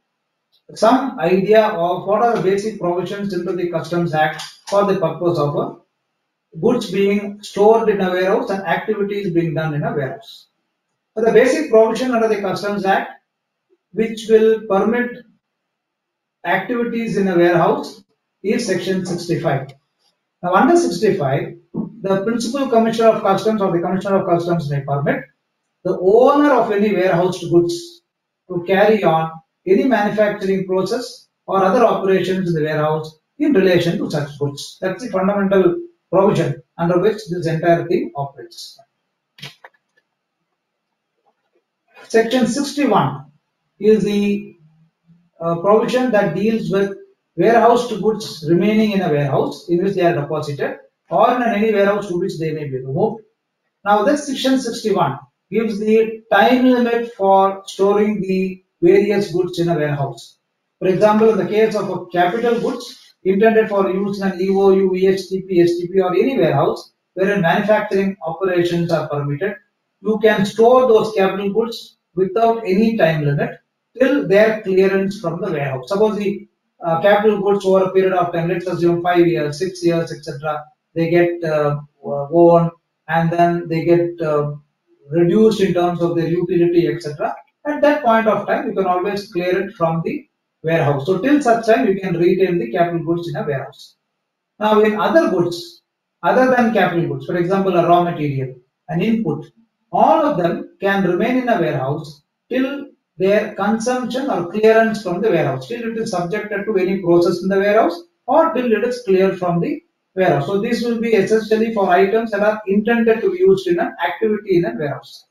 some idea of what are the basic provisions into the Customs Act for the purpose of goods being stored in a warehouse and activities being done in a warehouse. So the basic provision under the Customs Act which will permit activities in a warehouse is section 65. Now under 65, the Principal Commissioner of Customs or the Commissioner of Customs may permit the owner of any warehoused goods to carry on any manufacturing process or other operations in the warehouse in relation to such goods. That's the fundamental provision under which this entire thing operates. Section 61 is the provision that deals with warehoused goods remaining in a warehouse in which they are deposited or in any warehouse to which they may be removed. Now this section 61 gives the time limit for storing the various goods in a warehouse. For example, in the case of a capital goods intended for use in an EOU, VHTP, STP or any warehouse wherein manufacturing operations are permitted, you can store those capital goods without any time limit till their clearance from the warehouse. Suppose the capital goods over a period of time, let's assume 5 years, 6 years, etc., they get worn and then they get reduced in terms of their utility, etc. At that point of time, you can always clear it from the warehouse. So till such time, you can retain the capital goods in a warehouse. Now, in other goods, other than capital goods, for example, a raw material, an input, all of them can remain in a warehouse till their consumption or clearance from the warehouse, till it is subjected to any process in the warehouse or till it is cleared from the warehouse. So this will be essentially for items that are intended to be used in an activity in a warehouse.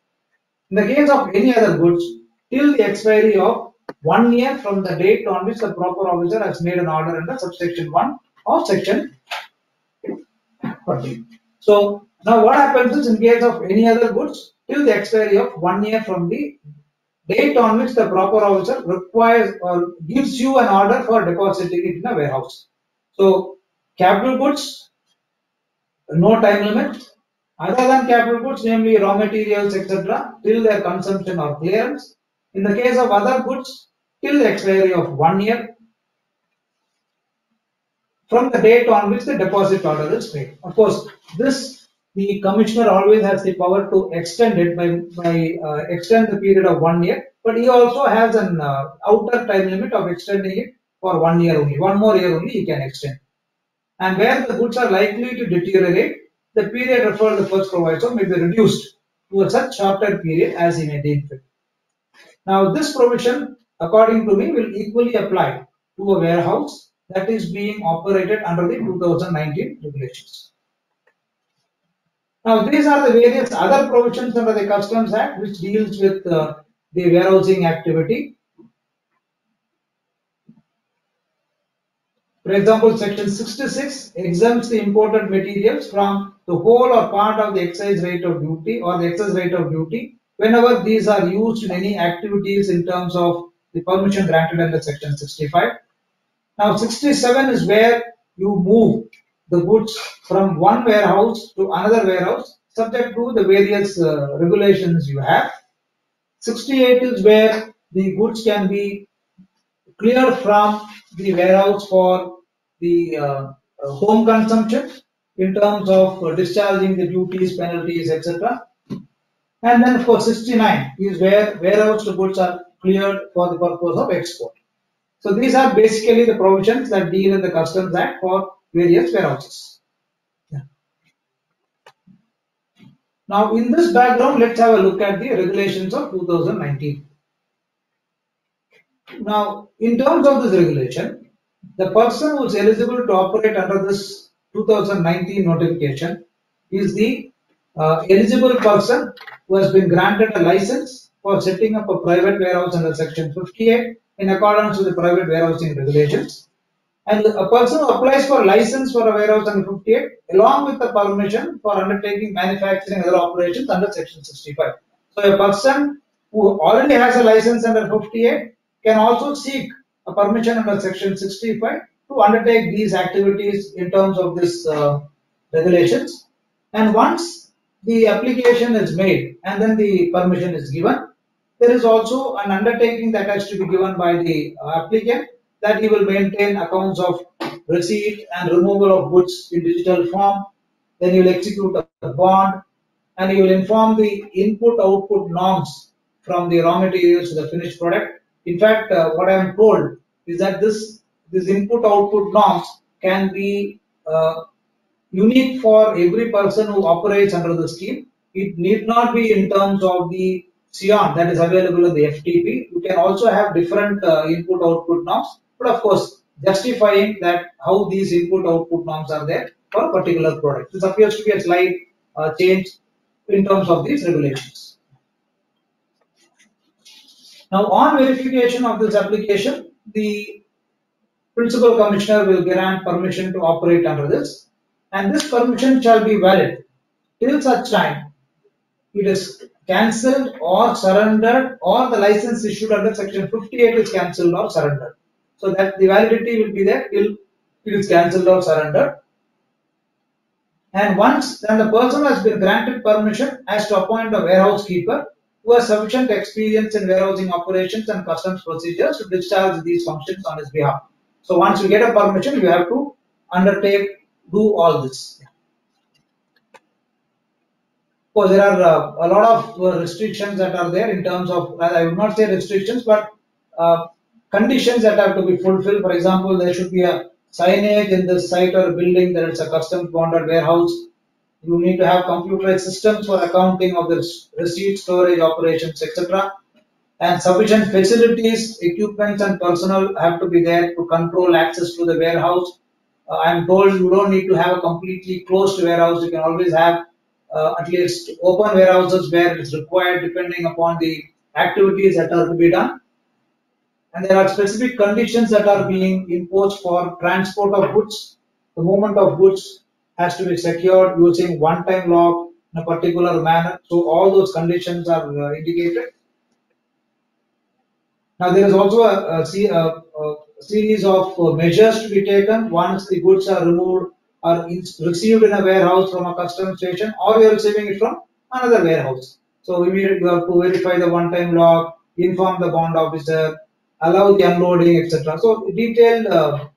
In the case of any other goods, till the expiry of 1 year from the date on which the proper officer has made an order under subsection 1 of section 40. So now what happens is in case of any other goods, till the expiry of 1 year from the date on which the proper officer requires or gives you an order for depositing it in a warehouse. So capital goods, no time limit. Other than capital goods, namely raw materials, etc., till their consumption or clearance. In the case of other goods, till the expiry of 1 year from the date on which the deposit order is made. Of course, this the commissioner always has the power to extend it by extend the period of 1 year, but he also has an outer time limit of extending it for 1 year only. 1 more year only he can extend. And where the goods are likely to deteriorate, the period referred to the first proviso may be reduced to a such shorter period as he may deem fit. Now, this provision, according to me, will equally apply to a warehouse that is being operated under the 2019 regulations. Now, these are the various other provisions under the Customs Act which deals with the warehousing activity. For example, section 66 exempts the imported materials from the whole or part of the excise rate of duty or the excess rate of duty whenever these are used in any activities in terms of the permission granted under section 65. Now 67 is where you move the goods from one warehouse to another warehouse subject to the various regulations you have. 68 is where the goods can be cleared from the warehouse for the home consumption. in terms of discharging the duties, penalties, etc. And then for 69 is where warehoused goods are cleared for the purpose of export. So these are basically the provisions that deal in the Customs Act for various warehouses. Yeah. Now in this background, let's have a look at the regulations of 2019. Now in terms of this regulation, the person who is eligible to operate under this 2019 notification is the eligible person who has been granted a license for setting up a private warehouse under section 58 in accordance with the private warehousing regulations. And a person who applies for license for a warehouse under 58 along with the permission for undertaking manufacturing and other operations under section 65. So a person who already has a license under 58 can also seek a permission under section 65 to undertake these activities in terms of this regulations. And once the application is made and then the permission is given, there is also an undertaking that has to be given by the applicant that he will maintain accounts of receipt and removal of goods in digital form. Then he will execute a bond and he will inform the input-output norms from the raw materials to the finished product. In fact, what I am told is that this input-output norms can be unique for every person who operates under the scheme. It need not be in terms of the SION that is available in the FTP. You can also have different input-output norms, but of course, justifying that how these input-output norms are there for a particular product. This appears to be a slight change in terms of these regulations. Now, on verification of this application, the Principal Commissioner will grant permission to operate under this, and this permission shall be valid till such time it is cancelled or surrendered, or the license issued under section 58 is cancelled or surrendered. So that the validity will be there till it is cancelled or surrendered. And once then the person has been granted permission as to appoint a warehouse keeper who has sufficient experience in warehousing operations and customs procedures to discharge these functions on his behalf. So once you get a permission, you have to do all this. Of course, there are a lot of restrictions that are there in terms of, I would not say restrictions, but conditions that have to be fulfilled. For example, there should be a signage in the site or building that it's a customs bonded warehouse. You need to have computerized systems for accounting of the receipt, storage, operations, etc. And sufficient facilities, equipments, and personnel have to be there to control access to the warehouse. I'm told you don't need to have a completely closed warehouse. You can always have at least open warehouses where it's required depending upon the activities that are to be done. And there are specific conditions that are being imposed for transport of goods. The movement of goods has to be secured using one-time lock in a particular manner. So all those conditions are indicated. Now there is also a series of measures to be taken once the goods are removed or received in a warehouse from a customs station, or you are receiving it from another warehouse. So immediately you have to verify the one-time lock, inform the bond officer, allow the unloading, etc. So detailed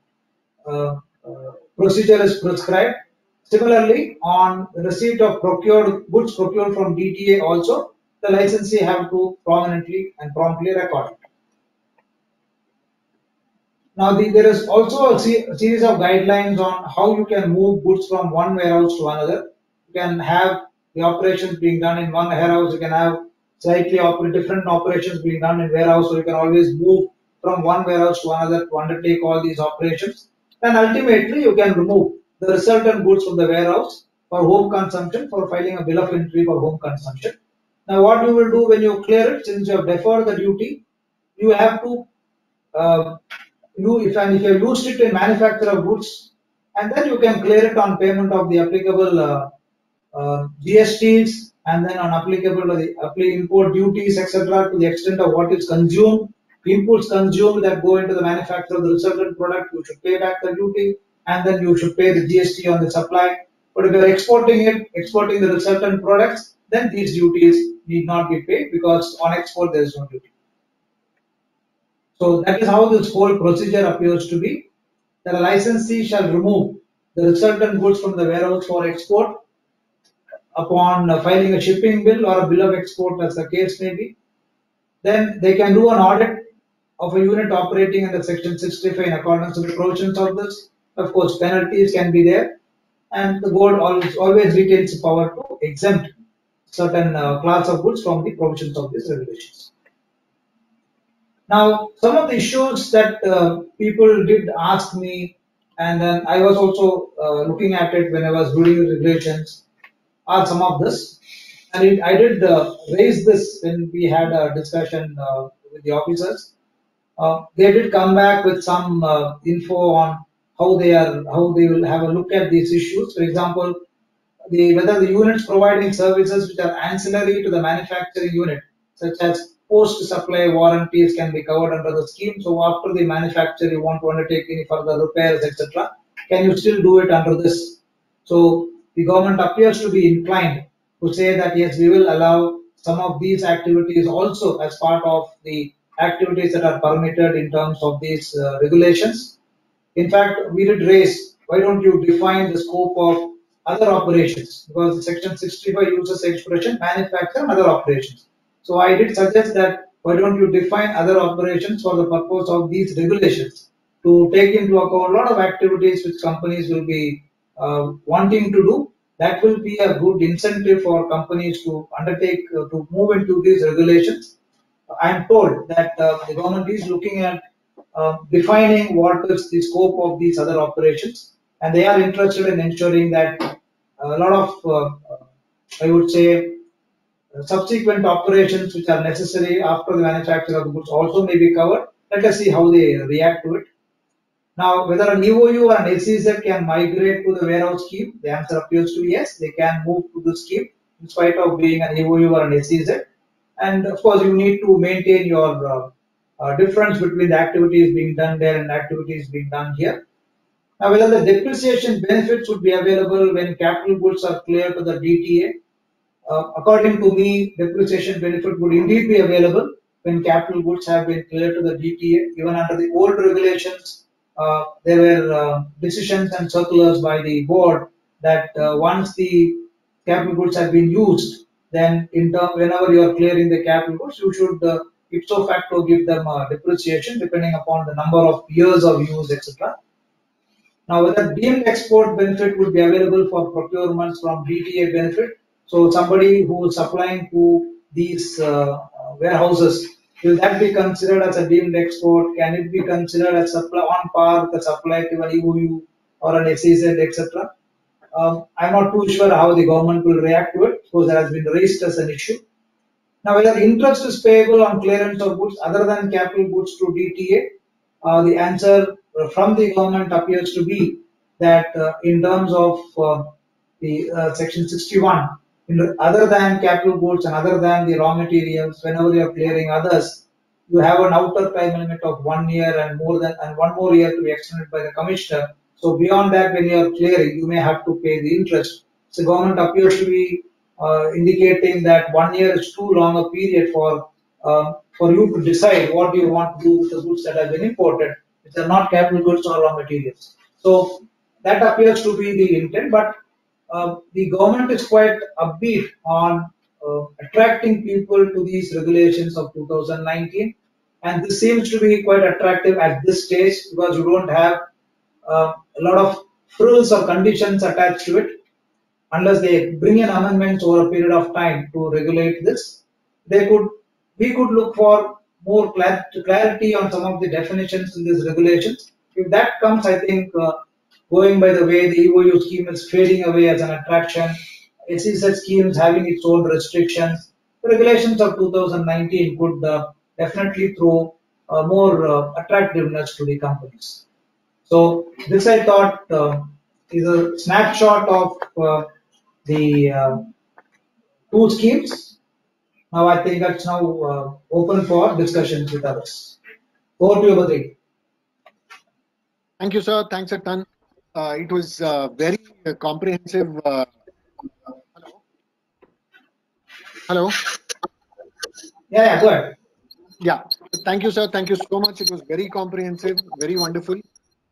procedure is prescribed. Similarly, on receipt of goods procured from DTA also, the licensee have to prominently and promptly record it. Now there is also a series of guidelines on how you can move goods from one warehouse to another. You can have the operations being done in one warehouse. You can have slightly different operations being done in warehouse. So you can always move from one warehouse to another to undertake all these operations. And ultimately, you can remove the resultant goods from the warehouse for home consumption, for filing a bill of entry for home consumption. Now, what you will do when you clear it, since you have deferred the duty, you have to if you have used it in manufacture of goods, and then you can clear it on payment of the applicable GSTs, and then on applicable to the import duties, etc. to the extent of what is consumed, inputs consumed that go into the manufacture of the resultant product, you should pay back the duty, and then you should pay the GST on the supply. But if you are exporting the resultant products, then these duties need not be paid because on export there is no duty. So that is how this whole procedure appears to be. That a licensee shall remove the resultant goods from the warehouse for export upon filing a shipping bill or a bill of export as the case may be. Then they can do an audit of a unit operating under Section 65 in accordance with the provisions of this. Of course, penalties can be there, and the board always retains the power to exempt certain class of goods from the provisions of these regulations. Now, some of the issues that people did ask me, and then I was also looking at it when I was reading the regulations, are some of this. And I did raise this when we had a discussion with the officers. They did come back with some info on how they will have a look at these issues. For example, whether the units providing services which are ancillary to the manufacturing unit, such as post-supply warranties, can be covered under the scheme. So after the manufacture, you want to undertake any further repairs, etc., can you still do it under this? So the government appears to be inclined to say that yes, we will allow some of these activities also as part of the activities that are permitted in terms of these regulations. In fact, we did raise, why don't you define the scope of other operations? Because Section 65 uses the expression manufacture and other operations. So I did suggest that why don't you define other operations for the purpose of these regulations to take into account a lot of activities which companies will be wanting to do. That will be a good incentive for companies to undertake to move into these regulations. I am told that the government is looking at defining what is the scope of these other operations, and they are interested in ensuring that a lot of, I would say, subsequent operations which are necessary after the manufacture of the goods also may be covered. Let us see how they react to it. Now, whether an EOU or an SEZ can migrate to the warehouse scheme, the answer appears to be yes, they can move to the scheme in spite of being an EOU or an SEZ. And of course, you need to maintain your difference between the activities being done there and activities being done here. Now, whether the depreciation benefits would be available when capital goods are cleared to the DTA, according to me, depreciation benefit would indeed be available when capital goods have been cleared to the DTA. Even under the old regulations, there were decisions and circulars by the board that once the capital goods have been used, then whenever you are clearing the capital goods, you should ipso facto give them depreciation depending upon the number of years of use, etc. Now, whether deemed export benefit would be available for procurements from DTA benefit. So somebody who is supplying to these warehouses, will that be considered as a deemed export? Can it be considered as supply on par with the supply to an EOU or an SEZ, etc.? I'm not too sure how the government will react to it, because that has been raised as an issue. Now, whether interest is payable on clearance of goods other than capital goods to DTA, the answer from the government appears to be that in terms of the Section 61, other than capital goods and other than the raw materials, whenever you are clearing others, you have an outer time limit of 1 year and one more year to be extended by the commissioner. So beyond that, when you are clearing, you may have to pay the interest. So the government appears to be indicating that 1 year is too long a period for you to decide what you want to do with the goods that have been imported, which are not capital goods or raw materials. So that appears to be the intent, but the government is quite upbeat on attracting people to these regulations of 2019, and this seems to be quite attractive at this stage because you don't have a lot of frills or conditions attached to it. Unless they bring in amendments over a period of time to regulate this, we could look for more clarity on some of the definitions in these regulations. If that comes, I think going by the way the EOU scheme is fading away as an attraction, SEZ scheme is having its own restrictions, the regulations of 2019 could definitely throw more attractiveness to the companies. So this, I thought, is a snapshot of the two schemes. Now I think that's now open for discussions with others. Over to you, Badri. Thank you, sir. Thanks a ton. It was very comprehensive. Hello? Yeah, go ahead. Yeah. Thank you, sir. Thank you so much. It was very comprehensive, very wonderful.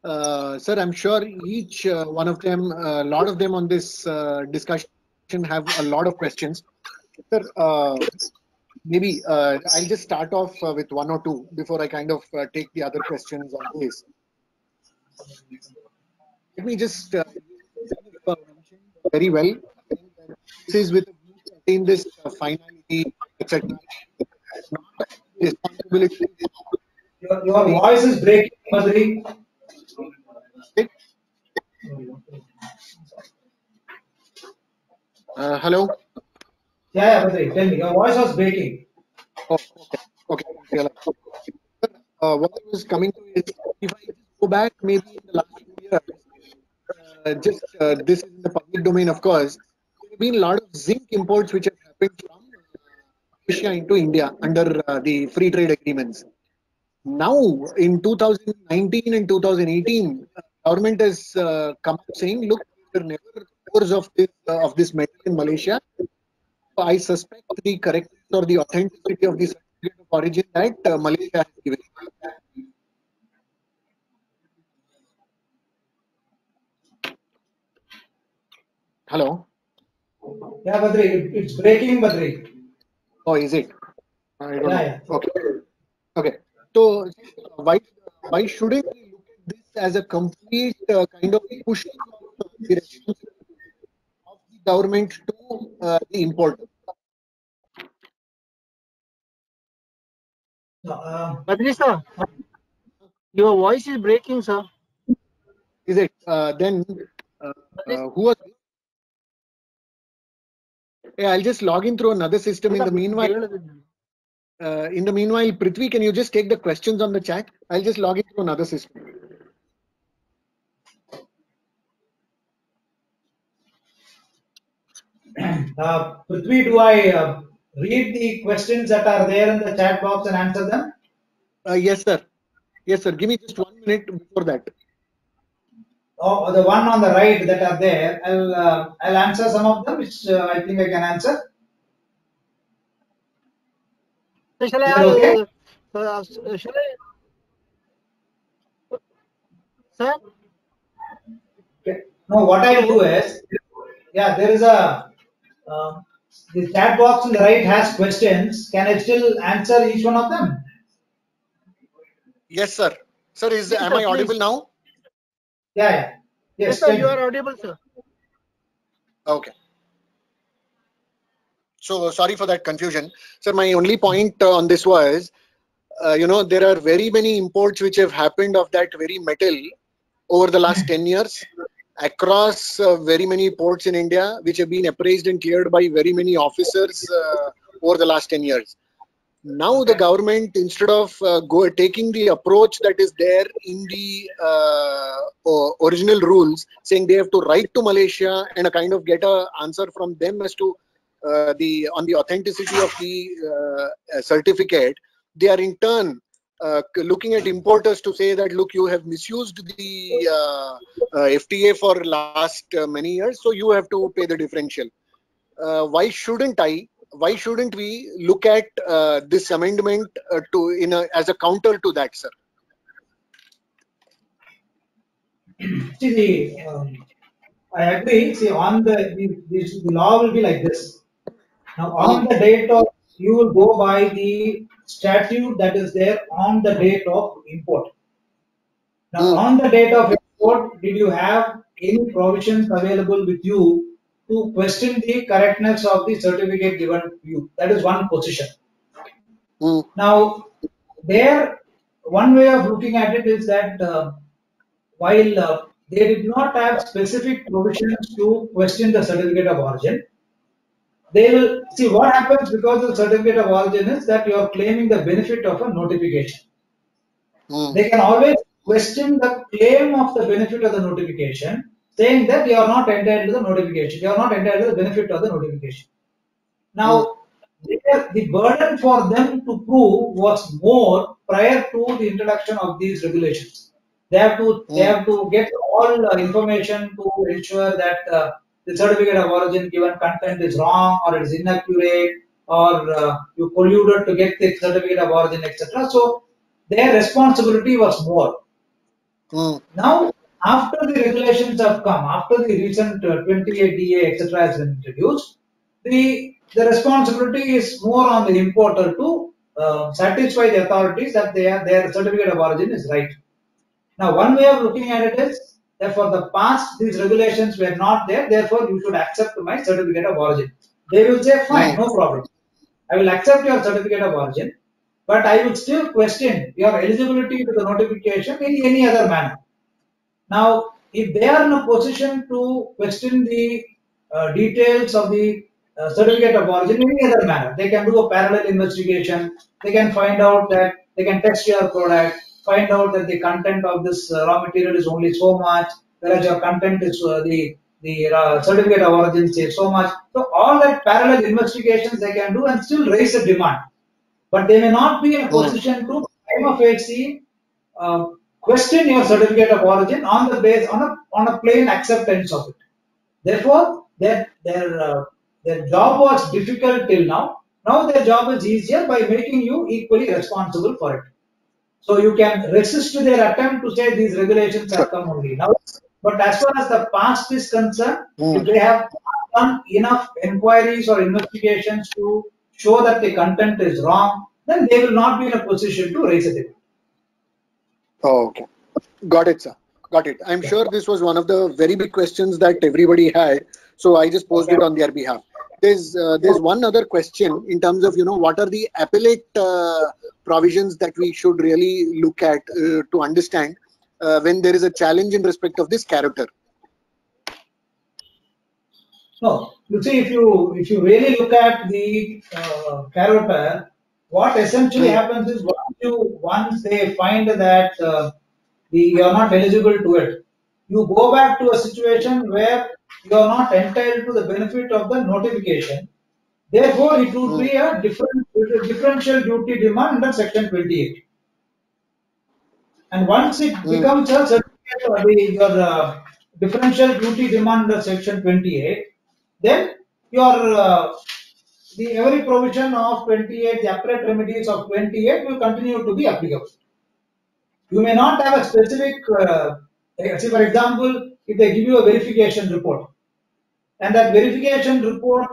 Sir, I'm sure each one of them, a lot of them on this discussion have a lot of questions. Sir, maybe I'll just start off with one or two before I kind of take the other questions on this. Let me just mention very well. This is with attain this finality, etc. Not responsibility. Your voice is breaking, Madhuri. Hello. Yeah, Madhuri, tell me. Your voice was breaking. Oh, okay. What I was coming to is, if I just go back maybe in the last 2 years, this is in the public domain, of course. There have been a lot of zinc imports which have happened from Asia into India under the free trade agreements. Now, in 2019 and 2018, government has come up saying, look, there were never ores of this metal in Malaysia. I suspect the correctness or the authenticity of the certificate of origin that Malaysia has given. Hello. Yeah, Badri, it's breaking, Badri. Oh, is it? I don't know. Yeah. Okay. So why shouldn't we look at this as a complete kind of push of the responsibility of the government to the importer? Badri sir, your voice is breaking, sir. Is it? Then who was? Yeah, I'll just log in through another system. In the meanwhile, Prithvi, can you just take the questions on the chat? I'll just log in through another system. Prithvi, do I read the questions that are there in the chat box and answer them? Yes, sir. Yes, sir. Give me just 1 minute before that. Oh, the one on the right that are there, I'll answer some of them, which I think I can answer. So shall Is I? it okay? Shall I? Sir? Okay. No, what I do is, yeah, there is a the chat box on the right has questions. Can I still answer each one of them? Yes, sir. Sir, am I audible now? Yeah. Yes, sir, you are audible, sir. Okay. So sorry for that confusion. Sir, my only point on this was, there are very many imports which have happened of that very metal over the last 10 years across very many ports in India, which have been appraised and cleared by very many officers over the last 10 years. Now the government, instead of taking the approach that is there in the original rules, saying they have to write to Malaysia and kind of get an answer from them as to on the authenticity of the certificate, they are in turn looking at importers to say that, look, you have misused the FTA for last many years, so you have to pay the differential. Why shouldn't we look at this amendment as a counter to that, sir? See, I agree. See, on the law will be like this. Now, on the date of, you will go by the statute that is there on the date of import. Now, on the date of import, did you have any provisions available with you to question the correctness of the certificate given to you? That is one position. Now, one way of looking at it is that while they did not have specific provisions to question the certificate of origin, they will see what happens because the certificate of origin is that you are claiming the benefit of a notification. They can always question the claim of the benefit of the notification, saying that you are not entitled to the notification, you are not entitled to the benefit of the notification. Now, the burden for them to prove was more prior to the introduction of these regulations. They have to get all information to ensure that the certificate of origin given content is wrong or it is inaccurate or you colluded to get the certificate of origin, etc. So their responsibility was more. Now, after the regulations have come, after the recent 28 DA, etc., has been introduced, the responsibility is more on the importer to satisfy the authorities that their certificate of origin is right. Now, one way of looking at it is that for the past, these regulations were not there, therefore you should accept my certificate of origin. They will say, fine, no problem. I will accept your certificate of origin, but I will still question your eligibility to the notification in any other manner. Now, if they are in a position to question the details of the certificate of origin in any other manner, they can do a parallel investigation. They can find out that they can test your product, find out that the content of this raw material is only so much, whereas your content is the certificate of origin says so much. So all that parallel investigations they can do and still raise a demand, but they may not be in a position to prima facie question your certificate of origin on the base on a plain acceptance of it. Therefore, their job was difficult till now. Now their job is easier by making you equally responsible for it. So you can resist their attempt to say these regulations have come only now. But as far as the past is concerned, if they have done enough inquiries or investigations to show that the content is wrong, then they will not be in a position to raise a debate. Oh, okay. Got it, sir. Got it. I'm sure this was one of the very big questions that everybody had. So I just posed it on their behalf. There's one other question in terms of, what are the appellate provisions that we should really look at to understand when there is a challenge in respect of this character. No, you see, if you really look at the character, what essentially happens is once they find that you are not eligible to it, you go back to a situation where you are not entitled to the benefit of the notification. Therefore, it would be a differential duty demand under Section 28. And once it becomes a certificate, your differential duty demand under Section 28, then your every provision of 28, the appellate remedies of 28 will continue to be applicable. You may not have a specific, say for example, if they give you a verification report, and that verification report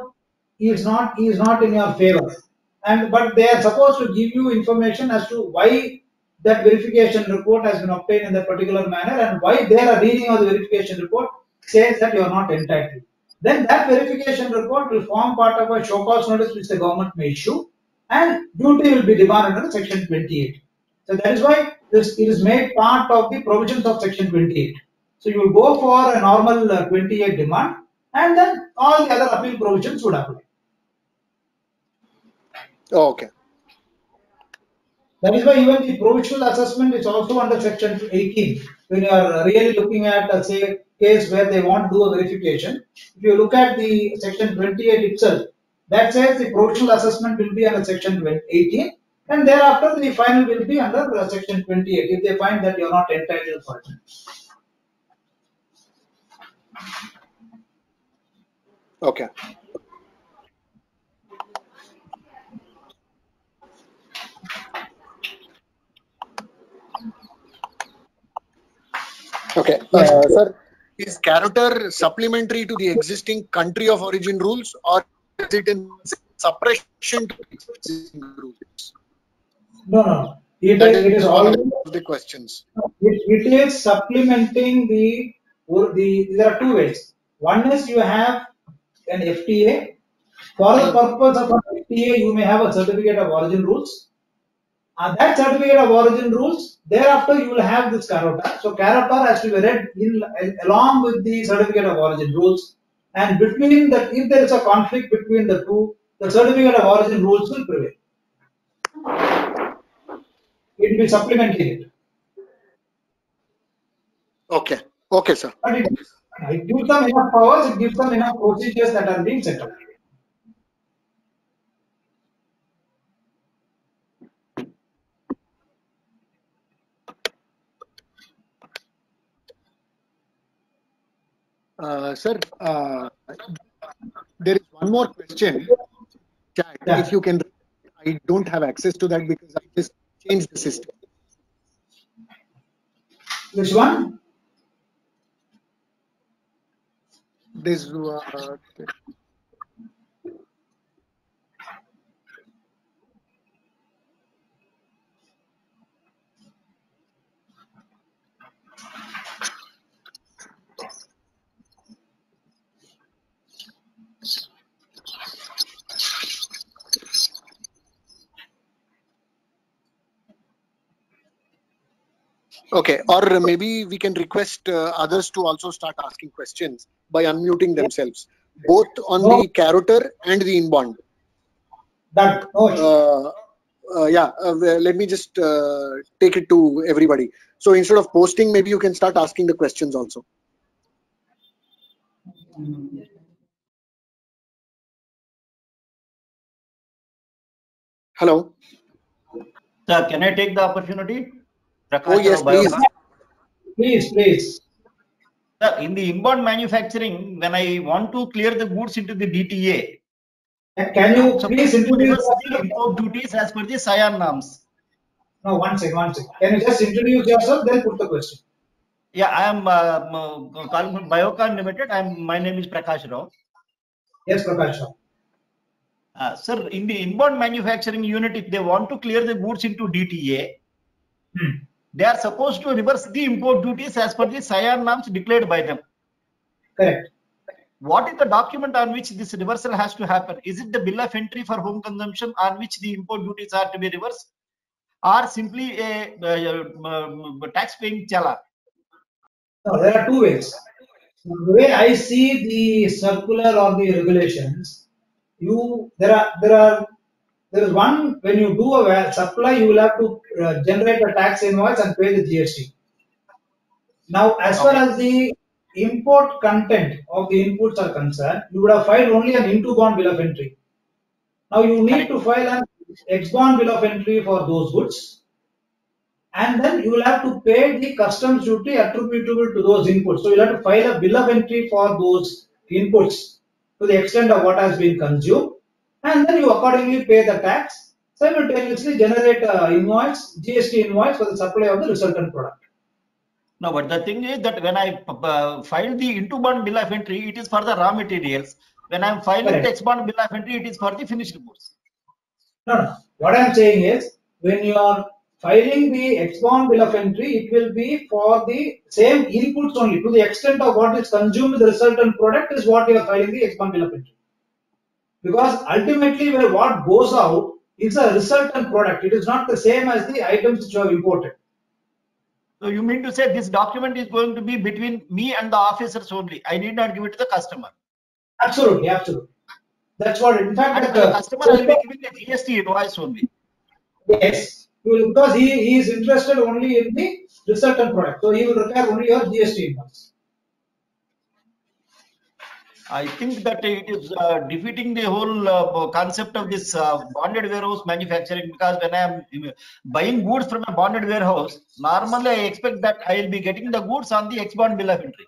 is not in your favor, but they are supposed to give you information as to why that verification report has been obtained in that particular manner and why their reading of the verification report says that you are not entitled. Then that verification report will form part of a show cause notice which the government may issue, and duty will be demanded under Section 28. So that is why it is made part of the provisions of Section 28. So you will go for a normal 28 demand, and then all the other appeal provisions would apply. Okay. That is why even the provisional assessment is also under Section 18. When you are really looking at, say, case where they want to do a verification, if you look at the Section 28 itself, that says the provisional assessment will be under Section 18, and thereafter the final will be under Section 28 if they find that you are not entitled for it. Okay. Okay, sir, is character supplementary to the existing country of origin rules, or is it in suppression to existing rules? No. It is always the questions. It is supplementing there are two ways. One is you have an FTA. For the purpose of an FTA, you may have a certificate of origin rules. That certificate of origin rules, thereafter you will have this character. So character has to be read along with the certificate of origin rules. And between that, if there is a conflict between the two, the certificate of origin rules will prevail. It will be supplementing it. Okay. Okay, sir. But it gives them enough powers, it gives them enough procedures that are being set up. Sir, there is one more question. Chat, if you can, I don't have access to that because I just changed the system. Which one? This okay, or maybe we can request others to also start asking questions by unmuting themselves, both on No. the carroter and the inbound. That no. Let me just take it to everybody. So instead of posting, maybe you can start asking the questions also. Hello. Sir, can I take the opportunity? Prakash Oh yes, Rao, please. Please, please. Sir, in the inbound manufacturing, when I want to clear the goods into the DTA, Can you I'm please supposed to introduce reverse the yourself? import duties as per the SIAN norms. No, one second. Can you just introduce yourself, then put the question? Yeah, I am calling from Biocon Limited. My name is Prakash Rao. Yes, Prakash. Sir, in the inbound manufacturing unit, if they want to clear the goods into DTA, they are supposed to reverse the import duties as per the SIAN norms declared by them. Correct. What is the document on which this reversal has to happen? Is it the bill of entry for home consumption on which the import duties are to be reversed, or simply a tax-paying challan? No, there are two ways. The way I see the circular or the regulations, there is one, when you do a supply, you will have to generate a tax invoice and pay the GST. Now, as far as the import content of the inputs are concerned, you would have filed only an into-bond bill of entry. Now you need to file an ex-bond bill of entry for those goods, and then you will have to pay the customs duty attributable to those inputs. So you'll have to file a bill of entry for those inputs to the extent of what has been consumed, and then you accordingly pay the tax, simultaneously generate a invoice, GST invoice for the supply of the resultant product. No, but the thing is that when I file the into-bond bill of entry, it is for the raw materials. When I'm filing the ex-bond bill of entry, it is for the finished goods. No. What I'm saying is, when you are filing the ex-bond bill of entry, it will be for the same inputs only. To the extent of what is consumed with the resultant product is what you are filing the ex-bond bill of entry. Because ultimately, what goes out is a resultant product. It is not the same as the items which you have imported. So you mean to say this document is going to be between me and the officers only? I need not give it to the customer. Absolutely, absolutely. That's what, in fact, and the customer will be giving the GST invoice only. Yes, because he is interested only in the resultant product. So he will require only your GST invoice. I think that it is defeating the whole concept of this bonded warehouse manufacturing, because when I am buying goods from a bonded warehouse, normally I expect that I will be getting the goods on the ex-bond bill of entry.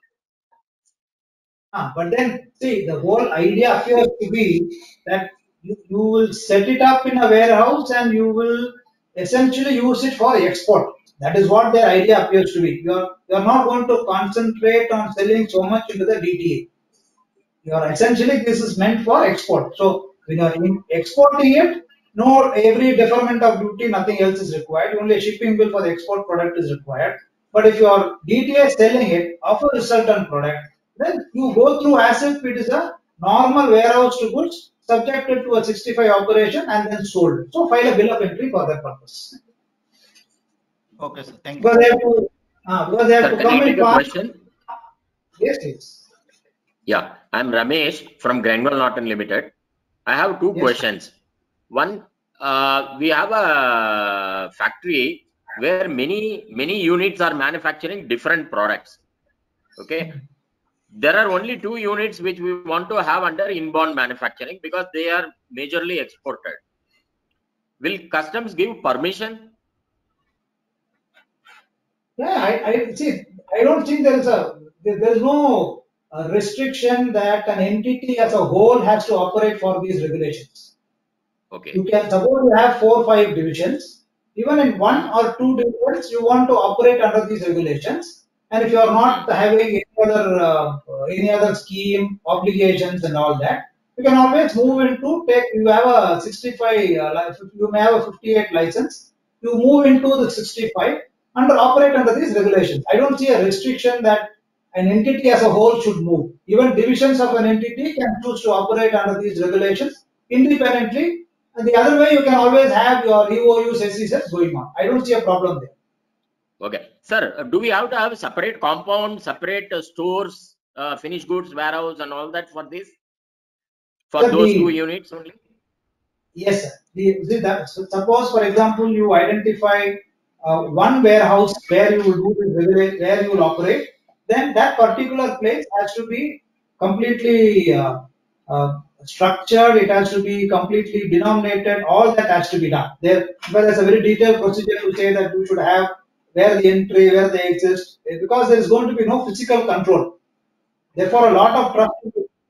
But then, see, the whole idea appears to be that you will set it up in a warehouse and you will essentially use it for export. That is what their idea appears to be. You are not going to concentrate on selling so much into the DTA. Essentially, this is meant for export. So when you are exporting it, no, every deferment of duty, nothing else is required. Only a shipping bill for the export product is required. But if you are DTA selling it of a resultant product, then you go through as if it is a normal warehouse to goods subjected to a 65 operation and then sold. So file a bill of entry for that purpose. Okay, sir. Thank you. Because they have to come in part. Question? Yes, please. Yeah, I'm Ramesh from Granwell Norton Limited. I have two questions. One, we have a factory where many units are manufacturing different products. Okay, there are only 2 units which we want to have under inbound manufacturing because they are majorly exported. Will customs give permission? Yeah, I see. I don't think there is no restriction that an entity as a whole has to operate for these regulations. Okay. You can suppose you have 4 or 5 divisions. even in 1 or 2 dividends, you want to operate under these regulations. And if you are not having any other scheme, obligations, and all that, you can always move into you have a 65, you may have a 58 license, you move into the 65 operate under these regulations. I don't see a restriction that an entity as a whole should move. Even divisions of an entity can choose to operate under these regulations independently. And the other way, you can always have your EOUs, SEZs going on. I don't see a problem there. Okay. Sir, do we have to have separate compound, separate stores, finished goods, warehouse, and all that for this? For those 2 units only? Yes, sir. Suppose, for example, you identify one warehouse where you will do where you will operate, then that particular place has to be completely structured. It has to be completely denominated. All that has to be done. There's a very detailed procedure to say that you should have where the entry, where they exist, because there is going to be no physical control. Therefore, a lot of trust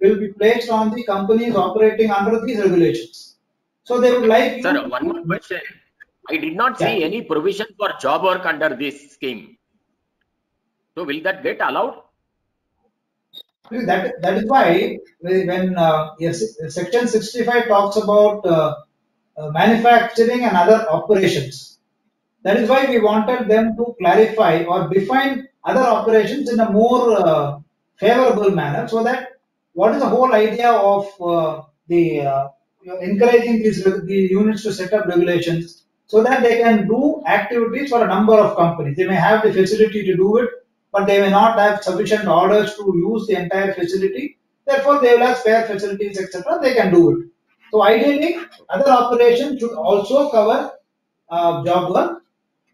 will be placed on the companies operating under these regulations. So they would like. Sir, one more question. I did not see any provision for job work under this scheme. So will that get allowed? That is why when Section 65 talks about manufacturing and other operations, that is why we wanted them to clarify or define other operations in a more favorable manner, so that what is the whole idea of encouraging the units to set up regulations so that they can do activities for a number of companies. They may have the facility to do it, but they may not have sufficient orders to use the entire facility. Therefore, they will have spare facilities, etc. They can do it. So ideally, other operations should also cover job work.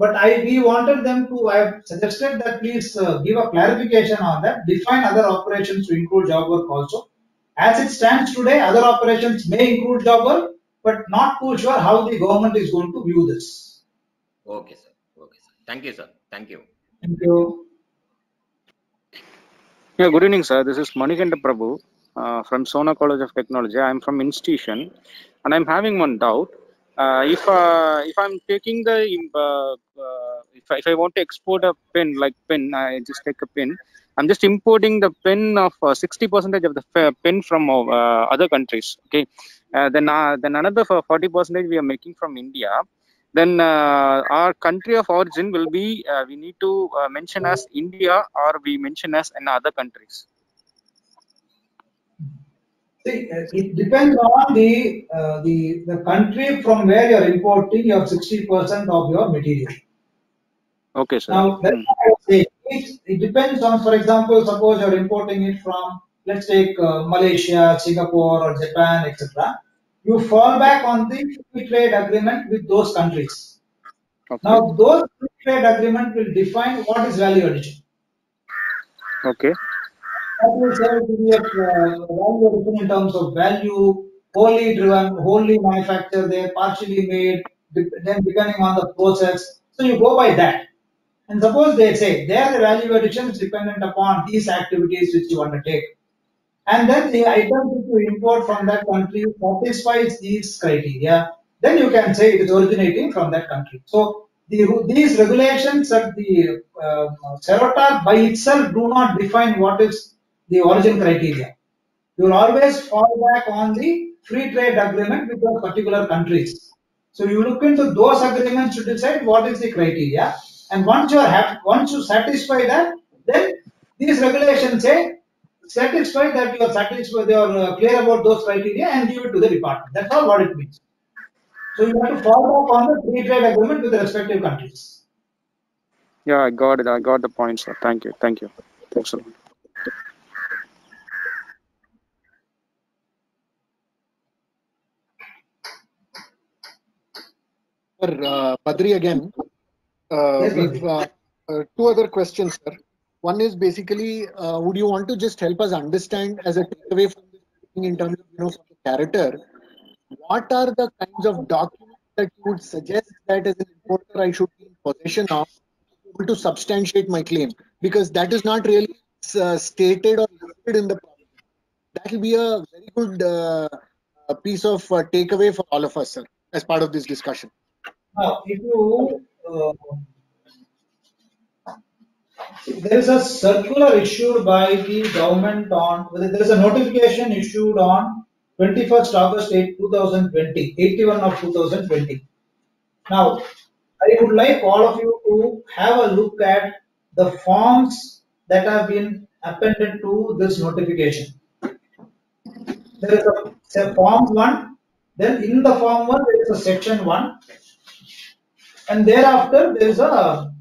But we wanted them to, I have suggested that please give a clarification on that, define other operations to include job work also. As it stands today, other operations may include job work, but not too sure how the government is going to view this. Okay, sir. Okay, sir. Thank you, sir. Thank you. Thank you. Yeah, good evening, sir. This is Manikanda Prabhu from Sona College of Technology. I'm from institution, and I'm having one doubt. If I'm taking the if I want to export a pen, like pen, I just take a pen. I'm just importing the pen of 60% of the pen from other countries. Okay, then another 40% we are making from India. Then our country of origin will be we need to mention as India, or we mention as in other countries. See, it depends on the country from where you are importing your 60% of your material. Okay, sir. Now, that's what I would say. It depends on, for example, suppose you're importing it from, let's take Malaysia, Singapore, or Japan, etc. You fall back on the free trade agreement with those countries. Okay. Now, those free trade agreement will define what is value addition. Okay. That will say to be a value addition in terms of value, wholly driven, wholly manufactured there, partially made, then depending on the process. So you go by that. And suppose they say there the value addition is dependent upon these activities which you undertake. And then the item which you import from that country satisfies these criteria, then you can say it is originating from that country. So these regulations at the CEROTA by itself do not define what is the origin criteria. You will always fall back on the free trade agreement with those particular countries. So you look into those agreements to decide what is the criteria. And once you satisfy that, then these regulations say satisfy that you are satisfied, you are clear about those criteria, and give it to the department. That's all what it means. So you have to fall back on the free trade agreement with the respective countries. Yeah, I got it. I got the point, sir. Thank you. Thank you. Thanks a lot. Padri again. Yes, We've two other questions, sir. One is basically, would you want to just help us understand as a takeaway from this in terms of for the character, what are the kinds of documents that you would suggest that as an importer I should be in possession of to be able to substantiate my claim? Because that is not really stated or listed in the provision. That will be a very good piece of takeaway for all of us, sir, as part of this discussion. Now, if you there is a circular issued by the government on, there is a notification issued on 21st August 2020, 81 of 2020. Now, I would like all of you to have a look at the forms that have been appended to this notification. There is a form 1, then in the form 1 there is a section 1, and thereafter there is a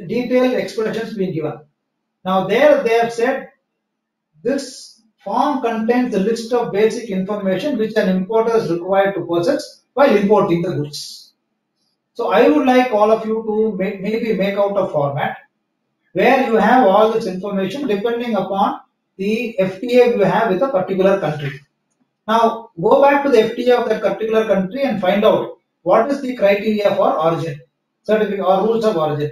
detailed expressions being given. Now there they have said this form contains a list of basic information which an importer is required to possess while importing the goods. So I would like all of you to maybe make out a format where you have all this information depending upon the FTA you have with a particular country. Now go back to the FTA of that particular country and find out what is the criteria for origin, certificate or rules of origin.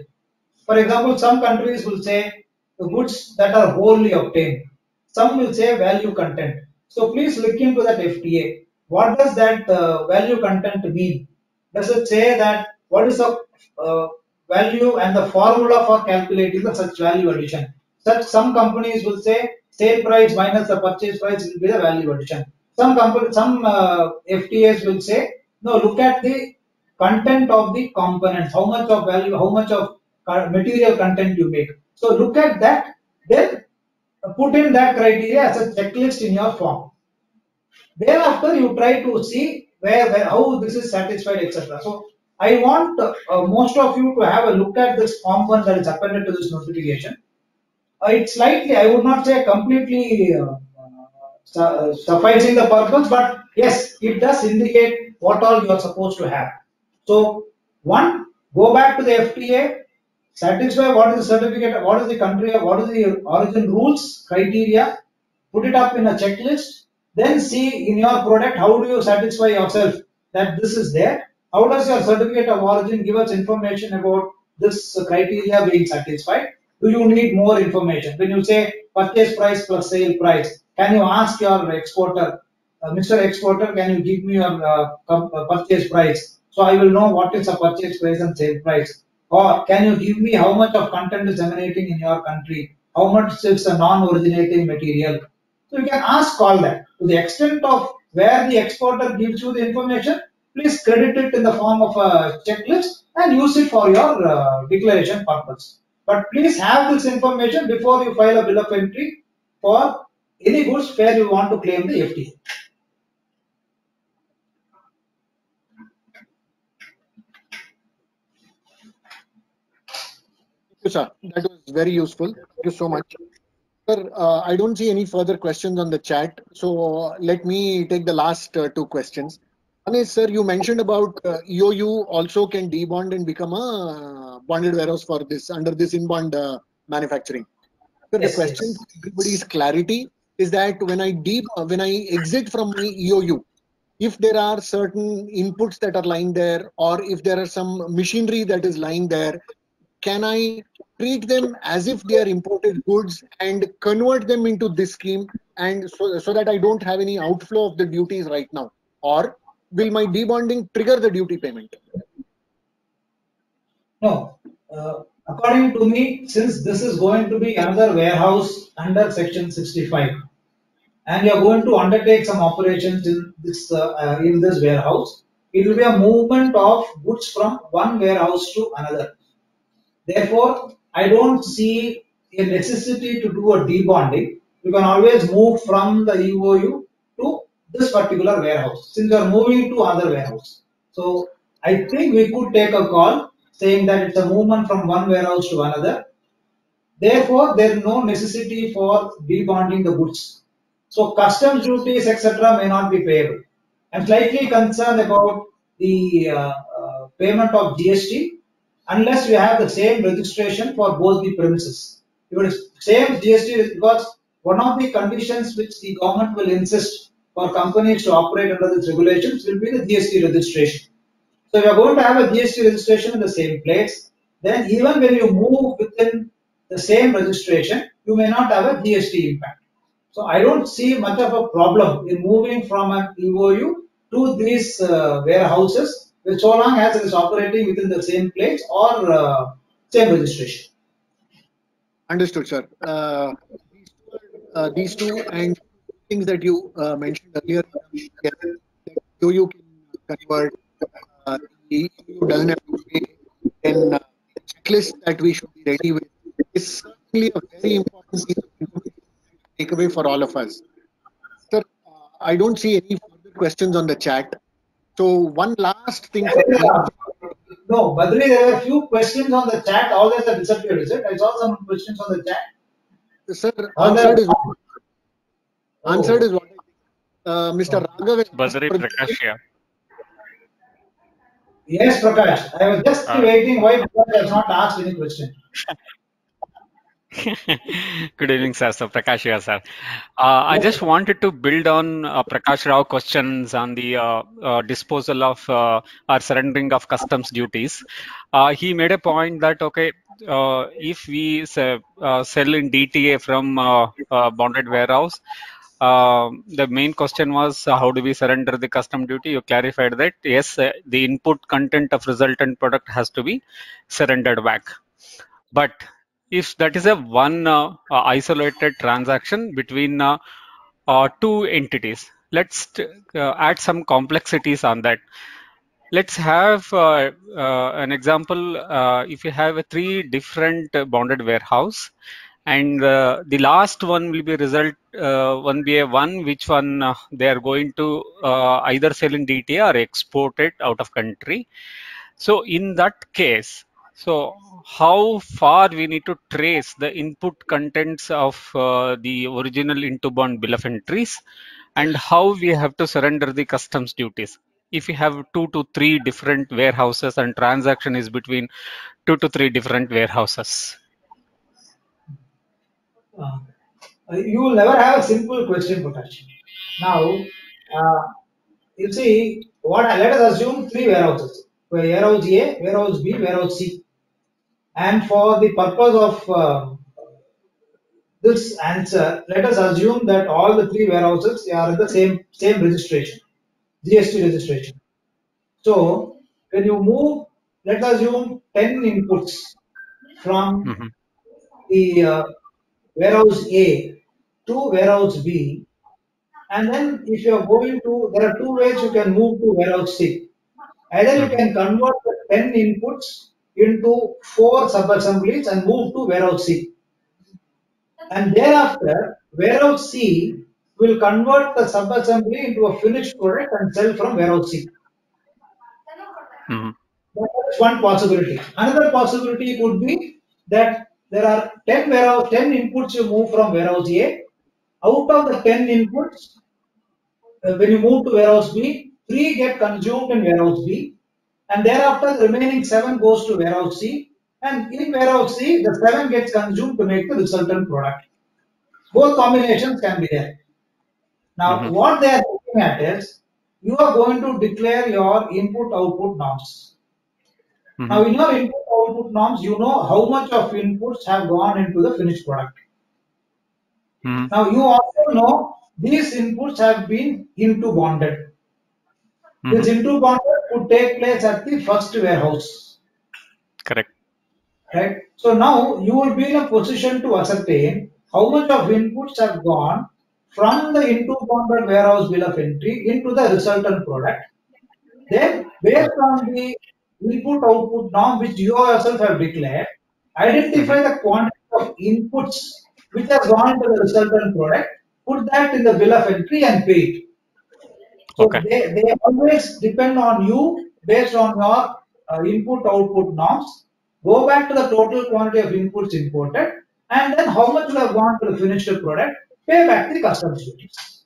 For example, some countries will say the goods that are wholly obtained. Some will say value content. So please look into that FTA. What does that value content mean? Does it say that what is the value and the formula for calculating the such value addition? Some companies will say sale price minus the purchase price will be the value addition. Some FTAs will say no. Look at the content of the components. How much of value? How much of material content you make. So look at that, then put in that criteria as a checklist in your form. Thereafter, you try to see where how this is satisfied, etc. So I want most of you to have a look at this form 1 that is appended to this notification. It's slightly, I would not say completely sufficing the purpose, but yes, it does indicate what all you are supposed to have. So 1, go back to the FTA. Satisfy what is the certificate, what is the country, what is the origin rules, criteria, put it up in a checklist, then see in your product how do you satisfy yourself that this is there. How does your certificate of origin give us information about this criteria being satisfied? Do you need more information? When you say purchase price plus sale price, can you ask your exporter, Mr. Exporter, can you give me your purchase price? So I will know what is a purchase price and sale price. Or can you give me how much of content is emanating in your country? How much is a non-originating material? So you can ask all that. To the extent of where the exporter gives you the information, please credit it in the form of a checklist and use it for your declaration purpose. But please have this information before you file a bill of entry for any goods where you want to claim the FTA. Sir, that was very useful. Thank you so much. Sir, I don't see any further questions on the chat. So let me take the last 2 questions. One is, sir, you mentioned about EOU also can debond and become a bonded warehouse for this under this in-bond manufacturing. So yes, the question for everybody's clarity is that when I exit from my EOU, if there are certain inputs that are lying there, or if there are some machinery that is lying there, can I treat them as if they are imported goods and convert them into this scheme, and so that I don't have any outflow of the duties right now? Or will my debonding trigger the duty payment? No. According to me, since this is going to be another warehouse under Section 65, and you are going to undertake some operations in this warehouse, it will be a movement of goods from one warehouse to another. Therefore, I don't see a necessity to do a debonding. You can always move from the EOU to this particular warehouse, since you are moving to another warehouse. So I think we could take a call saying that it's a movement from one warehouse to another. Therefore, there is no necessity for debonding the goods. So customs duties, etc., may not be payable. I'm slightly concerned about the payment of GST unless you have the same registration for both the premises. If it is same GST, because one of the conditions which the government will insist for companies to operate under these regulations will be the GST registration. So if you are going to have a GST registration in the same place, then even when you move within the same registration, you may not have a GST impact. So I don't see much of a problem in moving from an EOU to these warehouses with so long as it is operating within the same place or same registration. Understood, sir. These two and things that you mentioned earlier, that you can convert, you doesn't have to pay, then the checklist that we should be ready with is certainly a very important piece of information to take away for all of us. Sir, I don't see any further questions on the chat. So one last thing for me. No, Badri, there were a few questions on the chat. All that have disappeared, is it? I saw some questions on the chat. Sir, answered is what I think. Mr. Raghav. Badri Prakash, yeah. Yes, Prakash. I was just waiting why Prakash has not asked any question. Good evening, sir. So Prakash here, sir. I just wanted to build on Prakash Rao questions on the disposal of or surrendering of customs duties. He made a point that, okay, if we sell in DTA from bonded warehouse, the main question was how do we surrender the custom duty? You clarified that yes, the input content of resultant product has to be surrendered back. But if that is a one isolated transaction between two entities, let's add some complexities on that. Let's have an example. If you have a 3 different bonded warehouse, and the last one will be one which one they are going to either sell in DTA or export it out of country. So in that case, so how far we need to trace the input contents of the original into bond bill of entries, and how we have to surrender the customs duties if you have 2 to 3 different warehouses and transaction is between 2 to 3 different warehouses. You will never have a simple question, Prakash. Now, you see, let us assume 3 warehouses: warehouse A, warehouse B, warehouse C. And for the purpose of this answer, let us assume that all the 3 warehouses are in the same registration, GST registration. So when you move, let's assume 10 inputs from the warehouse A to warehouse B, and then if you are going to, there are 2 ways you can move to warehouse C. Either you can convert the 10 inputs into 4 sub-assemblies and move to warehouse C. And thereafter, warehouse C will convert the sub-assembly into a finished product and sell from warehouse C. That's one possibility. Another possibility could be that there are 10 inputs you move from warehouse A. Out of the 10 inputs, when you move to warehouse B, 3 get consumed in warehouse B, and thereafter the remaining 7 goes to warehouse C, and in warehouse C, the 7 gets consumed to make the resultant product. Both combinations can be there. Now, what they are looking at is, you are going to declare your input-output norms. Now, in your input-output norms, you know how much of inputs have gone into the finished product. Now, you also know these inputs have been into bonded. This into bonded would take place at the first warehouse. Correct. Right. So now you will be in a position to ascertain how much of inputs have gone from the into bonded warehouse bill of entry into the resultant product. Then, based on the input-output norm which you yourself have declared, identify the quantity of inputs which have gone into the resultant product, put that in the bill of entry and pay it. So they always depend on you based on your input-output norms. Go back to the total quantity of inputs imported, and then how much will have gone to the finished product, pay back the customs duties.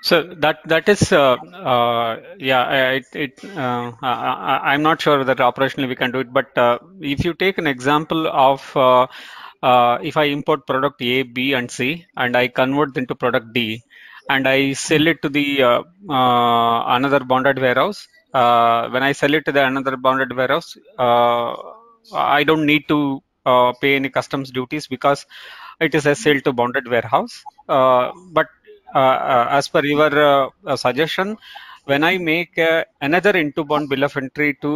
So that is I'm not sure that operationally we can do it, but if you take an example of if I import product A, B, and C, and I convert into product D, and I sell it to the another bonded warehouse. When I sell it to the another bonded warehouse, I don't need to pay any customs duties because it is a sale to bonded warehouse. But as per your suggestion, when I make another into-bound bill of entry to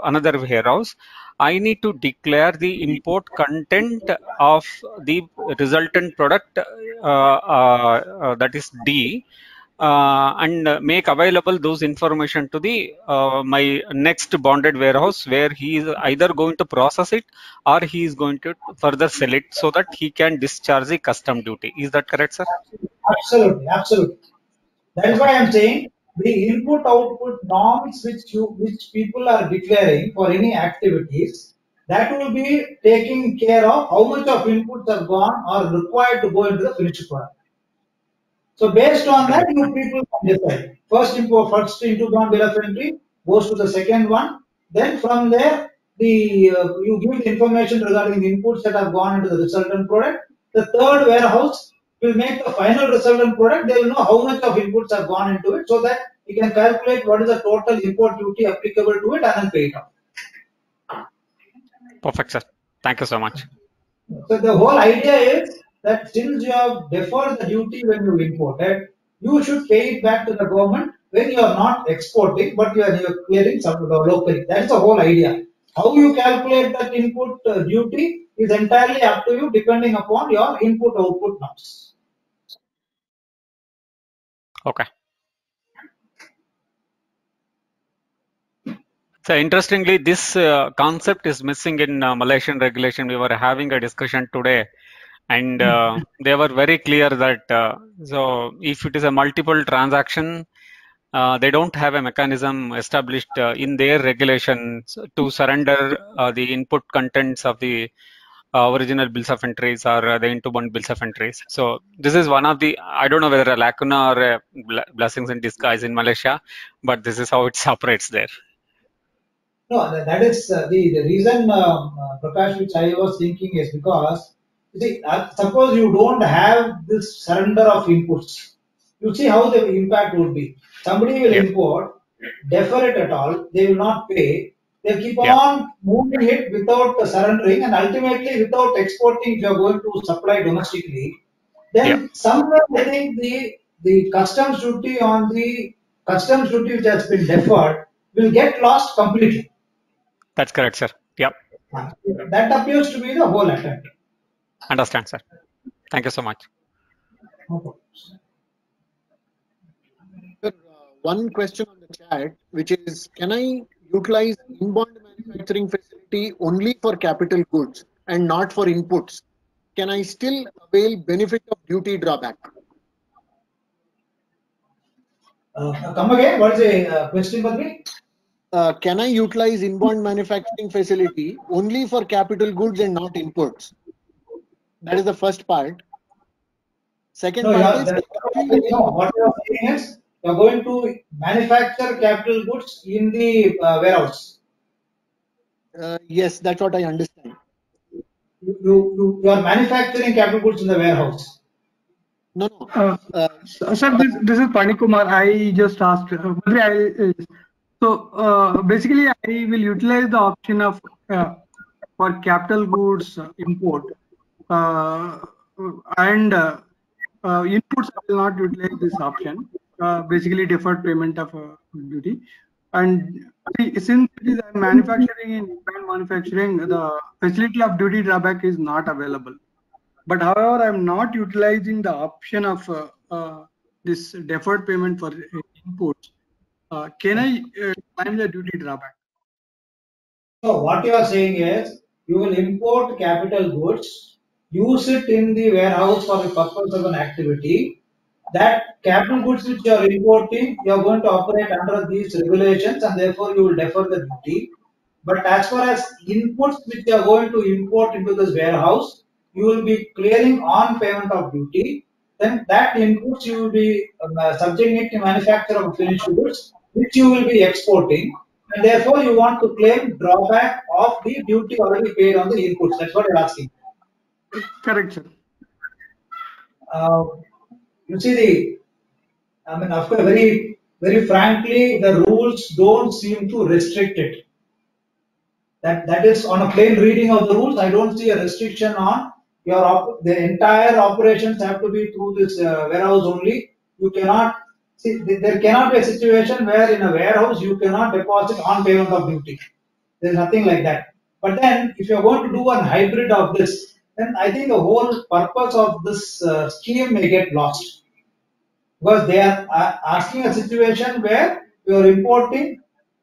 another warehouse, I need to declare the import content of the resultant product, that is D, and make available those information to the my next bonded warehouse, where he is either going to process it or he is going to further sell it, so that he can discharge the custom duty. Is that correct, sir? Absolutely, absolutely. That is why I am saying the input output norms which people are declaring for any activities, that will be taking care of how much of inputs are gone or required to go into the finished product. So based on that, you people can decide. First into-bound bill of entry goes to the second one. Then from there, you give the information regarding the inputs that have gone into the resultant product. The third warehouse will make the final resultant product. They will know how much of inputs have gone into it, so that you can calculate what is the total import duty applicable to it and then pay it off. Perfect, sir. Thank you so much. So the whole idea is that since you have deferred the duty when you imported, you should pay it back to the government when you are not exporting, but you are clearing some locally. That is the whole idea. How you calculate that input duty is entirely up to you, depending upon your input-output norms. Okay. So interestingly, this concept is missing in Malaysian regulation. We were having a discussion today, and they were very clear that so if it is a multiple transaction, they don't have a mechanism established in their regulations to surrender the input contents of the original bills of entries or the into-bound bills of entries. So this is one of the, I don't know whether a lacuna or a blessings in disguise in Malaysia, but this is how it operates there. No, that is the reason, Prakash, which I was thinking is because, you see, suppose you don't have this surrender of inputs. You see how the impact would be. Somebody will import, defer it at all, they will not pay, they'll keep on moving it without surrendering, and ultimately without exporting if you are going to supply domestically. Then somewhere I think the customs duty on the customs duty which has been deferred will get lost completely. That's correct, sir. Yep. That appears to be the whole attempt. Understand, sir. Thank you so much. Sir, one question on the chat, which is, can I utilize inbound manufacturing facility only for capital goods and not for inputs? Can I still avail benefit of duty drawback? Come again? What is the question, Badri? Can I utilize inbound manufacturing facility only for capital goods and not inputs? That is the first part. Second part is, what you are saying is you are going to manufacture capital goods in the warehouse. Yes, that's what I understand. You are manufacturing capital goods in the warehouse. No, no. Sir, this is Panikumar. I just asked. So basically, I will utilize the option of for capital goods import and inputs. I will not utilize this option. Basically, deferred payment of duty. And since it is manufacturing in manufacturing, the facility of duty drawback is not available. But however, I am not utilizing the option of this deferred payment for inputs. Can I claim the duty drawback? So what you are saying is you will import capital goods, use it in the warehouse for the purpose of an activity. That capital goods which you are importing, you are going to operate under these regulations, and therefore you will defer the duty. But as far as inputs which you are going to import into this warehouse, you will be clearing on payment of duty. Then that inputs you will be subjecting it to manufacture of finished goods, which you will be exporting, and therefore you want to claim drawback of the duty already paid on the inputs. That's what you're asking. Correct, sir. You see, after very frankly, the rules don't seem to restrict it. That is on a plain reading of the rules. I don't see a restriction on the entire operations have to be through this warehouse only. You cannot See, there cannot be a situation where in a warehouse you cannot deposit on payment of duty. There is nothing like that. But then, if you are going to do a hybrid of this, then I think the whole purpose of this scheme may get lost, because they are asking a situation where you are importing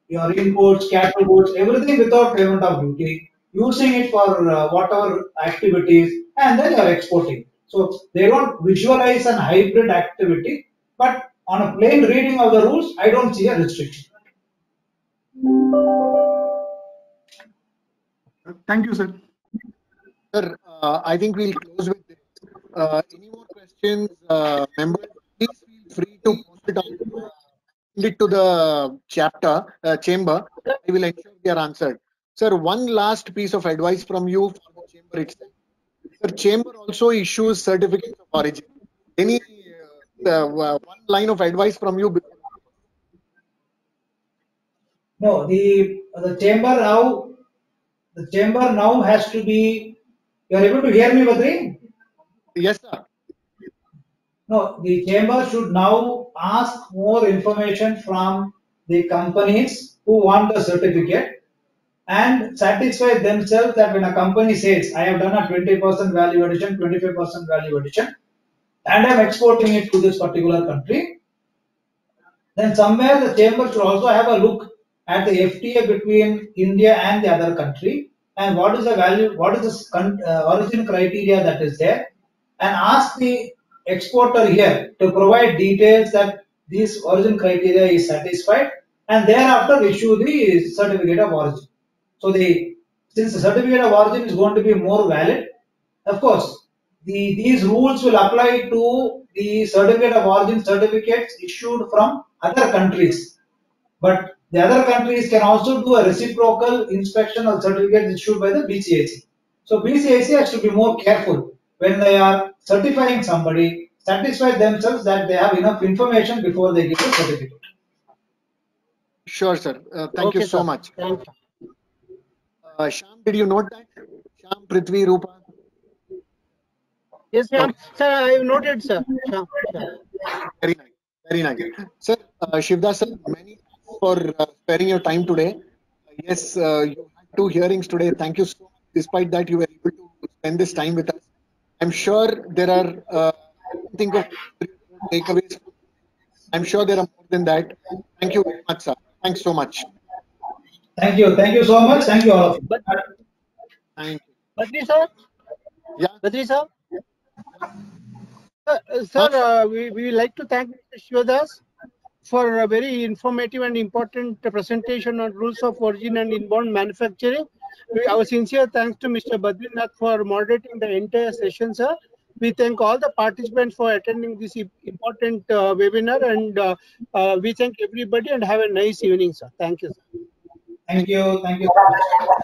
your imports, cattle goods, everything without payment of duty, using it for whatever activities, and then you are exporting. So they don't visualize an hybrid activity, but on a plain reading of the rules, I don't see a restriction. Thank you, sir. Sir, I think we'll close with this. Any more questions, members? Please feel free to post it on, send it to the chamber. I will ensure they are answered. Sir, one last piece of advice from you for the chamber itself. Sir, chamber also issues certificates of origin. Any one line of advice from you? No, the chamber now has to be. You are able to hear me, Badri? Yes, sir. No, the chamber should now ask more information from the companies who want the certificate and satisfy themselves that when a company says, I have done a 20% value addition, 25% value addition, and I'm exporting it to this particular country, then somewhere the chamber should also have a look at the FTA between India and the other country, and what is the value, what is the origin criteria that is there, and ask the exporter here to provide details that this origin criteria is satisfied, and thereafter issue the certificate of origin. So since the certificate of origin is going to be more valid, of course, these rules will apply to the certificate of origin certificates issued from other countries. But the other countries can also do a reciprocal inspection of certificates issued by the BCAC. So BCAC has to be more careful when they are certifying somebody, satisfy themselves that they have enough information before they give the certificate. Sure, sir. Thank you so much. Thank you. Shyam, did you note that? Shyam, Prithvi, Rupa? Yes, sir. Sir, I have noted, sir. Sure. Very nice. Very nice. Sir, Shivdas, sir, many thanks for sparing your time today. Yes, you had 2 hearings today. Thank you so much. Despite that, you were able to spend this time with us. I'm sure there are, I don't think of takeaways. I'm sure there are more than that. Thank you very much, sir. Thanks so much. Thank you. Thank you so much. Thank you all of you. Thank you. Badri, sir? Yeah. Badri, sir? Sir, we would like to thank Mr. Shivdas for a very informative and important presentation on rules of origin and inbound manufacturing. Our sincere thanks to Mr. Badrinath for moderating the entire session, sir. We thank all the participants for attending this important webinar, and we thank everybody and have a nice evening, sir. Thank you, sir. Thank you. Thank you so much.